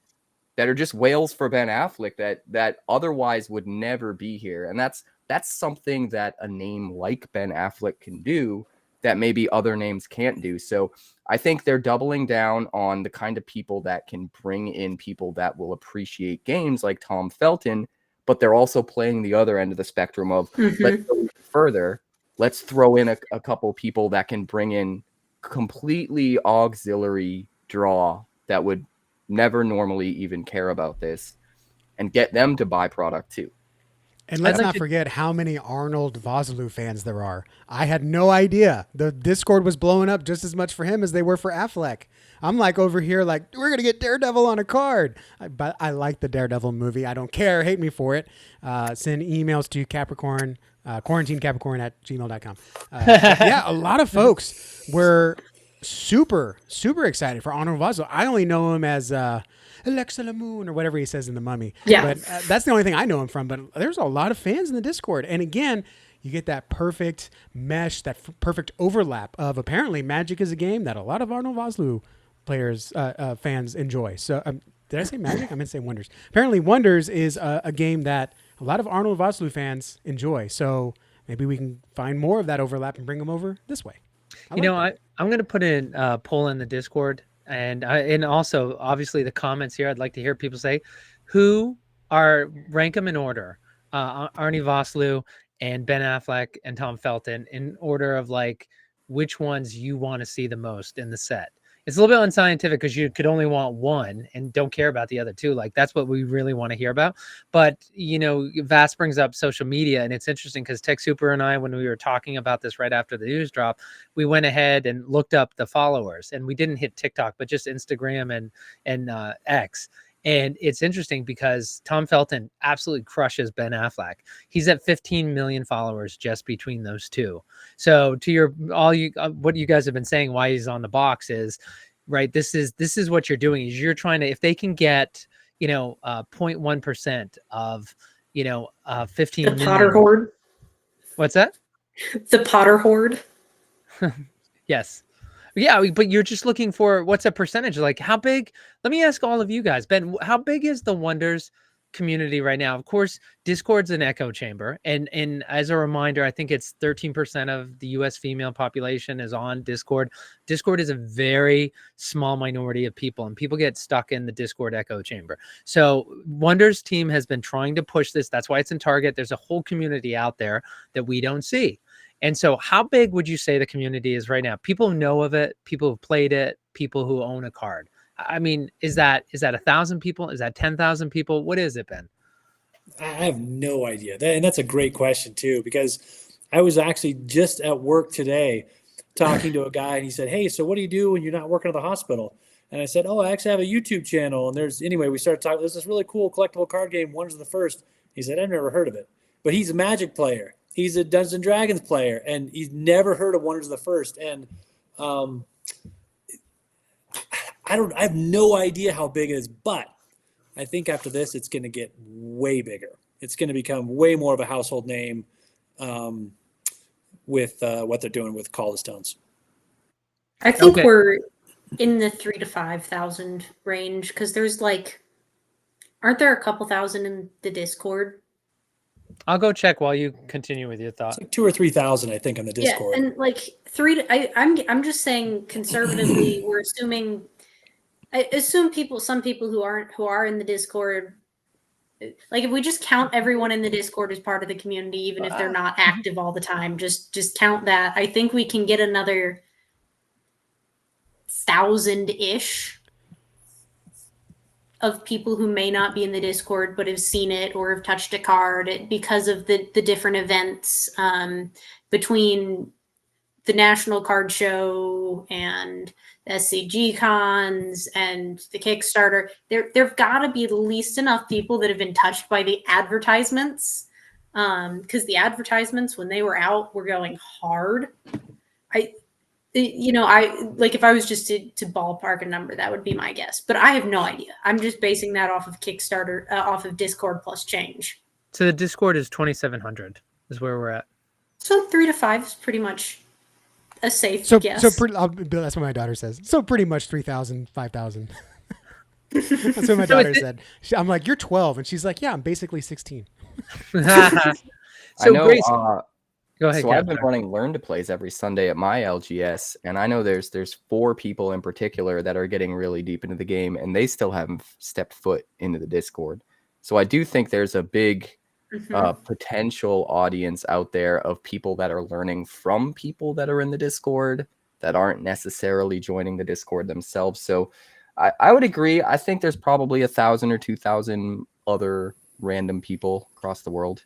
that are just whales for Ben Affleck that otherwise would never be here. And that's something that a name like Ben Affleck can do that maybe other names can't do. So I think they're doubling down on the kind of people that can bring in people that will appreciate games like Tom Felton, but they're also playing the other end of the spectrum of let's go further. Let's throw in a couple people that can bring in completely auxiliary draw that would never normally even care about this and get them to buy product too. And let's not forget how many Arnold Vosloo fans there are. I had no idea. The Discord was blowing up just as much for him as they were for Affleck. I'm like over here like, we're going to get Daredevil on a card. But I like the Daredevil movie. I don't care. Hate me for it. Send emails to Capricorn, quarantinecapricorn@gmail.com. Yeah, a lot of folks were super, super excited for Arnold Vosloo. I only know him as Alexa Lamoon or whatever he says in The Mummy. Yeah. But that's the only thing I know him from. But there's a lot of fans in the Discord. And again, you get that perfect mesh, that perfect overlap of apparently Magic is a game that a lot of Arnold Vosloo players, fans enjoy. So did I say Magic? I meant to say Wonders. Apparently Wonders is a game that a lot of Arnold Vosloo fans enjoy. So maybe we can find more of that overlap and bring them over this way. I'm going to put in a poll in the Discord. And also, obviously, the comments here, I'd like to hear people say, rank them in order. Arnie Vosloo and Ben Affleck and Tom Felton in order of like which ones you want to see the most in the set. It's a little bit unscientific because you could only want one and don't care about the other two. Like that's what we really want to hear about. But Vass brings up social media, and it's interesting because Tech Super and I, when we were talking about this right after the news drop, we went ahead and looked up the followers, and we didn't hit TikTok, but just Instagram and X. And it's interesting because Tom Felton absolutely crushes Ben Affleck. He's at 15 million followers just between those two. So to what you guys have been saying, why he's on the box is, right, this is what you're doing is you're trying to, if they can get, 0.1% of, 15 The million. Potter Horde. What's that? The Potter Horde. Yes. Yeah, but you're just looking for what's a percentage, like how big? Let me ask all of you guys, Ben, how big is the Wonders community right now? Of course, Discord's an echo chamber, and as a reminder, I think it's 13% of the US female population is on Discord. Discord is a very small minority of people, and people get stuck in the Discord echo chamber. So Wonders team has been trying to push this. That's why it's in Target. There's a whole community out there that we don't see. And so how big would you say the community is right now? People know of it, people who've played it, people who own a card. I mean, is that 1,000 people? Is that 10,000 people? What is it, Ben? I have no idea. And that's a great question too, because I was actually just at work today talking to a guy, and he said, "Hey, so what do you do when you're not working at the hospital?" And I said, "Oh, I actually have a YouTube channel." And we started talking, there's this really cool collectible card game, Wonders of the First. He said, "I've never heard of it." But he's a Magic player. He's a Dungeons and Dragons player, and he's never heard of Wonders of the First. And I have no idea how big it is, but I think after this, it's going to get way bigger. It's going to become way more of a household name with what they're doing with Call of Stones. I think we're in the 3,000 to 5,000 range because there's aren't there a couple thousand in the Discord? I'll go check while you continue with your thought. It's like 2,000 or 3,000, I think, on the Discord. Yeah, and I'm just saying conservatively, we're assuming. I assume some people who are in the Discord, like if we just count everyone in the Discord as part of the community, even if they're not active all the time, just count that. I think we can get another 1,000-ish of people who may not be in the Discord but have seen it or have touched a card because of the different events between the National Card Show and the SCG cons and the Kickstarter. There've got to be at least enough people that have been touched by the advertisements, because the advertisements when they were out were going hard. If I was just to ballpark a number, that would be my guess. But I have no idea. I'm just basing that off of Kickstarter, off of Discord plus change. So the Discord is 2,700 is where we're at. So 3 to 5 is pretty much a safe guess. That's what my daughter says. So pretty much 3,000, 5,000. That's what my daughter said. I'm like, "You're 12," and she's like, "Yeah, I'm basically 16." So I know. Grace, go ahead. So I've been running Learn to Plays every Sunday at my LGS, and I know there's 4 people in particular that are getting really deep into the game, and they still haven't stepped foot into the Discord. So I do think there's a big potential audience out there of people that are learning from people that are in the Discord that aren't necessarily joining the Discord themselves. So I would agree. I think there's probably 1,000 or 2,000 other random people across the world.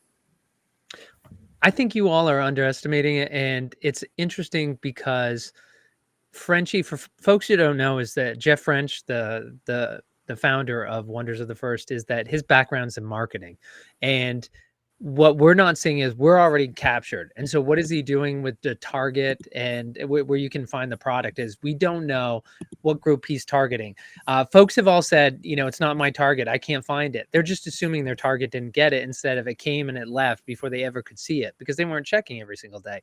I think you all are underestimating it, and it's interesting because Frenchie, for folks who don't know, is that Jeff French, the founder of Wonders of the First, is that his background's in marketing, and what we're not seeing is we're already captured. And so what is he doing with the target and where you can find the product is we don't know what group he's targeting. Folks have all said, it's not my target. I can't find it. They're just assuming their target didn't get it instead of it came and it left before they ever could see it because they weren't checking every single day.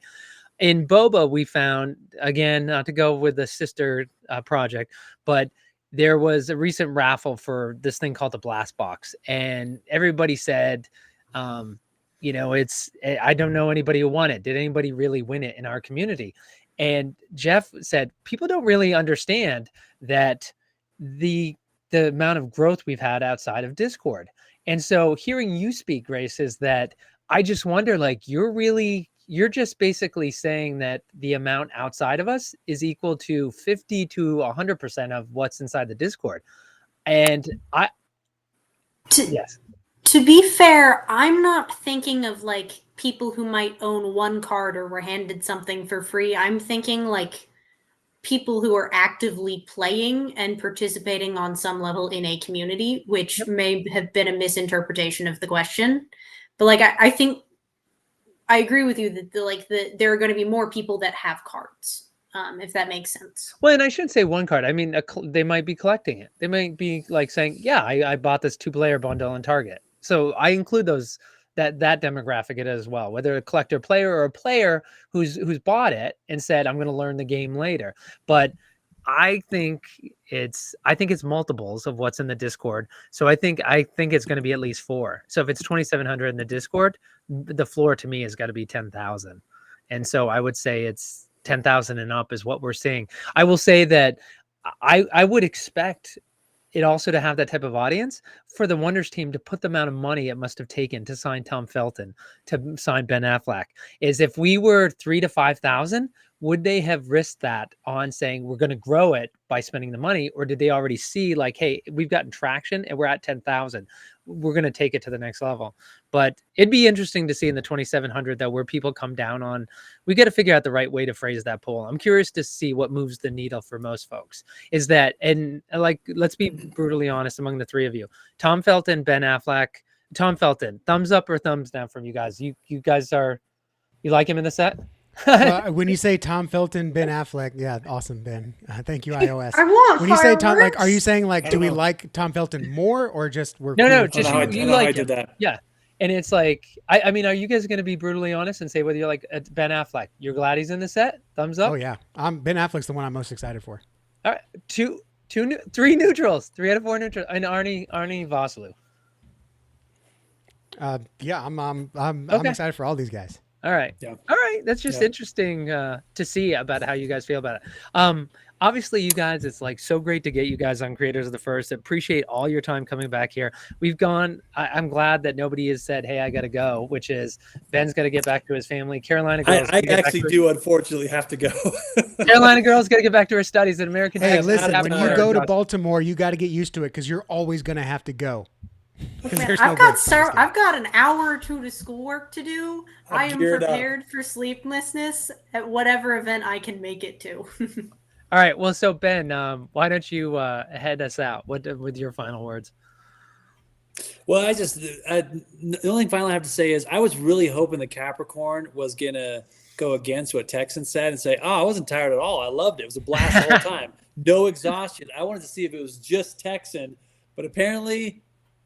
In Boba, we found, again, not to go with the sister project, but there was a recent raffle for this thing called the Blast Box. And everybody said, I don't know anybody who won it. Did anybody really win it in our community? And Jeff said, people don't really understand that the amount of growth we've had outside of Discord. And so hearing you speak, Grace, is that I just wonder, you're really you're just basically saying that the amount outside of us is equal to 50 to 100% of what's inside the Discord. And yes. To be fair, I'm not thinking of like people who might own one card or were handed something for free. I'm thinking like people who are actively playing and participating on some level in a community, which may have been a misinterpretation of the question. But like, I think I agree with you that there are going to be more people that have cards, if that makes sense. Well, and I shouldn't say one card. I mean, they might be collecting it. They might be like saying, yeah, I bought this 2-player bundle in Target. So I include those that demographic in it as well, whether a collector player or a player who's bought it and said, I'm going to learn the game later. But I think it's multiples of what's in the Discord. So I think it's going to be at least 4. So if it's 2,700 in the Discord, the floor to me has got to be 10,000. And so I would say it's 10,000 and up is what we're seeing. I will say that I would expect it also to have that type of audience for the Wonders team to put the amount of money it must have taken to sign Tom Felton, to sign Ben Affleck. Is if we were 3,000 to 5,000, would they have risked that on saying we're going to grow it by spending the money? Or did they already see like, hey, we've gotten traction and we're at 10,000. We're going to take it to the next level. But it'd be interesting to see in the 2,700 that where people come down on, we got to figure out the right way to phrase that poll. I'm curious to see what moves the needle for most folks is that, and like, let's be brutally honest among the three of you, Tom Felton, Ben Affleck, Tom Felton, thumbs up or thumbs down from you guys? You guys you like him in the set? When you say Tom Felton, Ben Affleck, yeah, awesome, Ben. Thank you, iOS. I want when you say Tom, fireworks. like, are you saying like, do we like Tom Felton more, or just we're no, cool just with you him? like I did that. Yeah, and it's like, I mean, are you guys going to be brutally honest and say whether you're like Ben Affleck, you're glad he's in the set? Thumbs up. Oh yeah, Ben Affleck's the one I'm most excited for. All right, 3 neutrals, 3 out of 4 neutrals, and Arnie Vosloo. Yeah, I'm Okay. excited for all these guys. All right. Yeah. All right. That's just interesting to see about how you guys feel about it. Obviously, you guys, it's like so great to get you guys on Creators of the First. Appreciate all your time coming back here. We've gone. I'm glad that nobody has said, "Hey, I got to go," which is Ben's got to get back to his family. Carolina girls. I actually do unfortunately have to go. Carolina girls got to get back to her studies at American Hey, Texan. listen, out when of you time. go to Baltimore, you got to get used to it because you're always going to have to go. Man, I've got an hour or two to schoolwork to do. I am prepared for sleeplessness at whatever event I can make it to. All right. Well, so Ben, why don't you head us out with your final words? Well, the only thing final I have to say is I was really hoping the Capricorn was going to go against what Texan said and say, oh, I wasn't tired at all. I loved it. It was a blast the whole time. No exhaustion. I wanted to see if it was just Texan, but apparently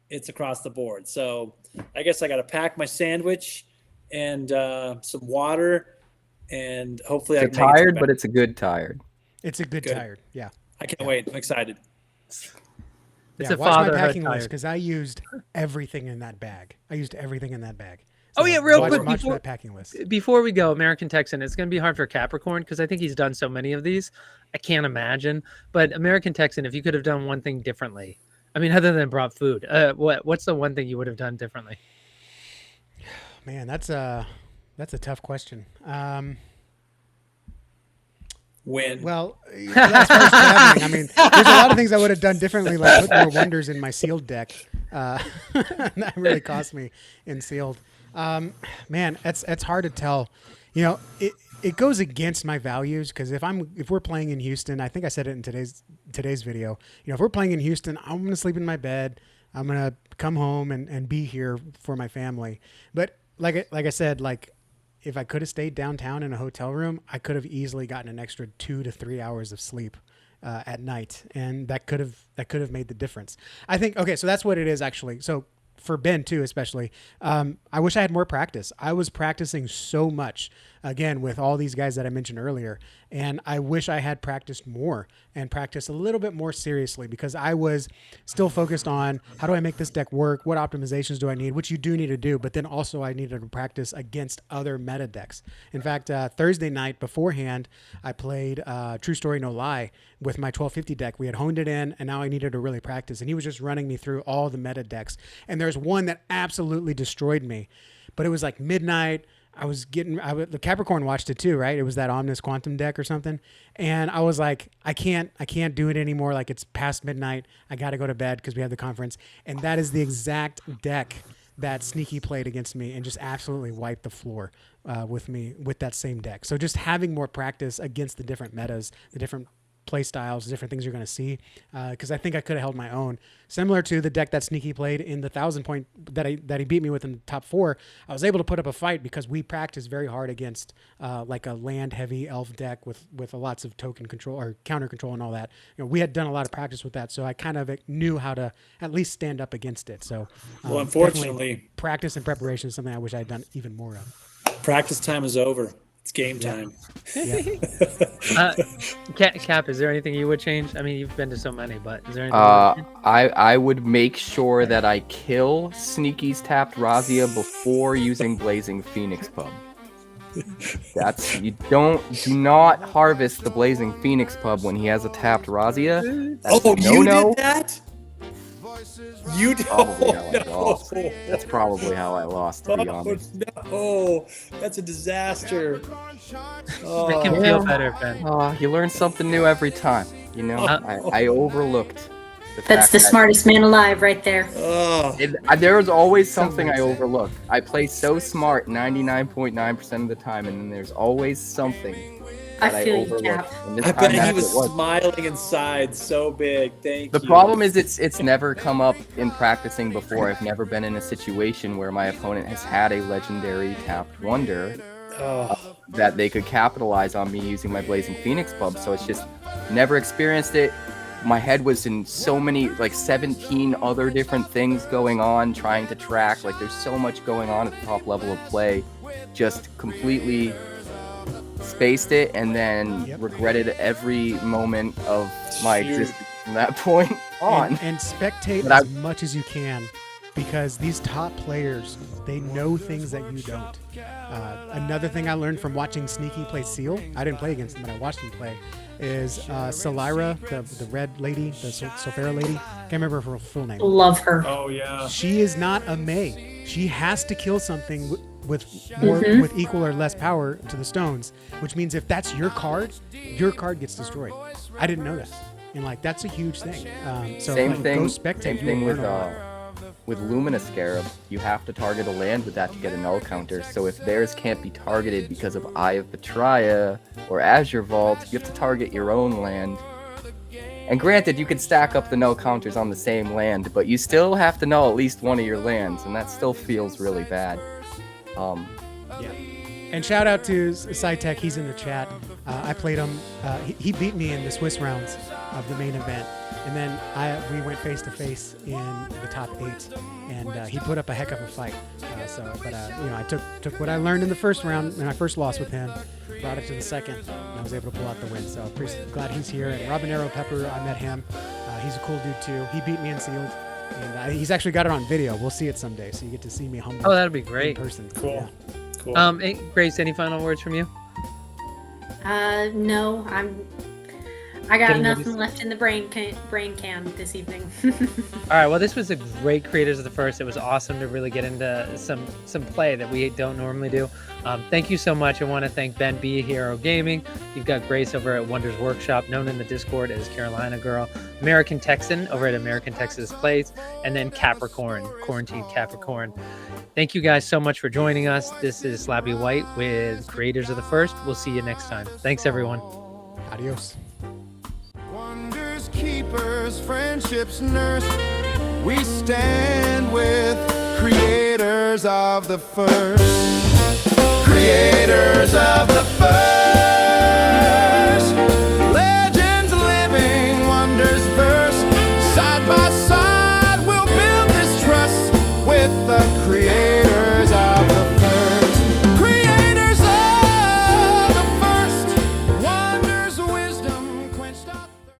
it's across the board. So I guess I got to pack my sandwich and some water, and hopefully It's tired, but it's a good tired. It's a good tired. Yeah. I can't wait. I'm excited. It's a watch my packing list because I used everything in that bag. So real quick watch that packing list. Before we go, American Texan, it's going to be hard for Capricorn because I think he's done so many of these. I can't imagine. But American Texan, if you could have done one thing differently, I mean, other than brought food, what's the one thing you would have done differently? Man, that's a tough question. When? Well, as far as traveling, I mean, there's a lot of things I would have done differently, like put more wonders in my sealed deck. That really cost me in sealed. Man, it's hard to tell. You know, it goes against my values because if we're playing in Houston, I think I said it in today's video. You know, if we're playing in Houston, I'm gonna sleep in my bed. I'm gonna come home and be here for my family. But like I said, like, if I could have stayed downtown in a hotel room, I could have easily gotten an extra 2 to 3 hours of sleep at night, and that could have made the difference. I think. Okay, so that's what it is actually. So for Ben too, especially, I wish I had more practice. I was practicing so much again with all these guys that I mentioned earlier, and I wish I had practiced more and practiced a little bit more seriously because I was still focused on how do I make this deck work? What optimizations do I need? Which you do need to do, but then also I needed to practice against other meta decks. In fact, Thursday night beforehand, I played True Story No Lie with my 1250 deck. We had honed it in, and now I needed to really practice. And he was just running me through all the meta decks. And there's one that absolutely destroyed me, but it was like midnight. the Capricorn watched it too, right? It was that Omnis Quantum deck or something. And I was like, I can't do it anymore. Like, it's past midnight. I got to go to bed because we have the conference. And that is the exact deck that Sneaky played against me and just absolutely wiped the floor with me with that same deck. So just having more practice against the different metas, the different play styles, different things you're going to see. Because I think I could have held my own. Similar to the deck that Sneaky played in the 1,000 point that he beat me with in the top 4. I was able to put up a fight because we practiced very hard against like a land heavy elf deck with lots of token control or counter control and all that. You know, we had done a lot of practice with that, so I kind of knew how to at least stand up against it. So, well, unfortunately, practice and preparation is something I wish I had done even more of. Practice time is over. It's game time. Yeah. Cap, is there anything you would change? I mean, you've been to so many, but is there anything you would change? I would make sure that I kill Sneaky's tapped Razia before using Blazing Phoenix Pub. Do not harvest the Blazing Phoenix Pub when he has a tapped Razia. Did that? You Probably how I lost. That's probably how I lost, to be honest. No, that's a disaster. Make him feel better, Ben. You learn something new every time. You know, I overlooked. That's the smartest man alive right there. There was always something I overlooked. I play so smart 99.9% of the time, and then there's always something that I feel you, overlooked. Cap. I bet he was smiling inside so big. Thank you. The problem is it's never come up in practicing before. I've never been in a situation where my opponent has had a legendary tapped wonder that they could capitalize on me using my Blazing Phoenix Pub. So it's just never experienced it. My head was in so many, like 17 other different things going on, trying to track. Like, there's so much going on at the top level of play. Just completely spaced it, and then regretted every moment of my existence from that point on. And spectate as much as you can, because these top players, they know things that you don't. Another thing I learned from watching Sneaky play Seal, I didn't play against him, but I watched him play, is Solyra, the red lady, the Sophera lady. Can't remember her full name. Love her. Oh yeah. She is not a May. She has to kill something with more with equal or less power to the stones, which means if that's your card gets destroyed. I didn't know that, and like that's a huge thing. So Same like, thing. Go spectate. Same thing with Luminous Scarab. You have to target a land with that to get a null counter. So if theirs can't be targeted because of Eye of Betraya or Azure Vault, you have to target your own land. And granted, you could stack up the null counters on the same land, but you still have to null at least one of your lands, and that still feels really bad. Yeah. And shout out to SciTech, he's in the chat. I played him. He beat me in the Swiss rounds of the main event, and then we went face to face in the top 8, and he put up a heck of a fight. I took what I learned in the first round when I first lost with him, brought it to the second, and I was able to pull out the win. So glad he's here. And Robin Arrow Pepper, I met him. He's a cool dude too. He beat me in sealed. And he's actually got it on video. We'll see it someday, so you get to see me humble. Oh, that'd be great. In person. Cool. Yeah. Cool. Hey, Grace, any final words from you? No, I got nothing left in the brain can this evening. All right, well, this was a great Creators of the First. It was awesome to really get into some play that we don't normally do. Thank you so much. I want to thank Ben B. Hero Gaming. You've got Grace over at Wonders Workshop, known in the Discord as Carolina Girl. American Texan over at American Texas Plays. And then Capricorn, Quarantine Capricorn. Thank you guys so much for joining us. This is Slappy White with Creators of the First. We'll see you next time. Thanks, everyone. Adios. Wonders keepers, friendships nurse. We stand with creators of the first. Creators of the first.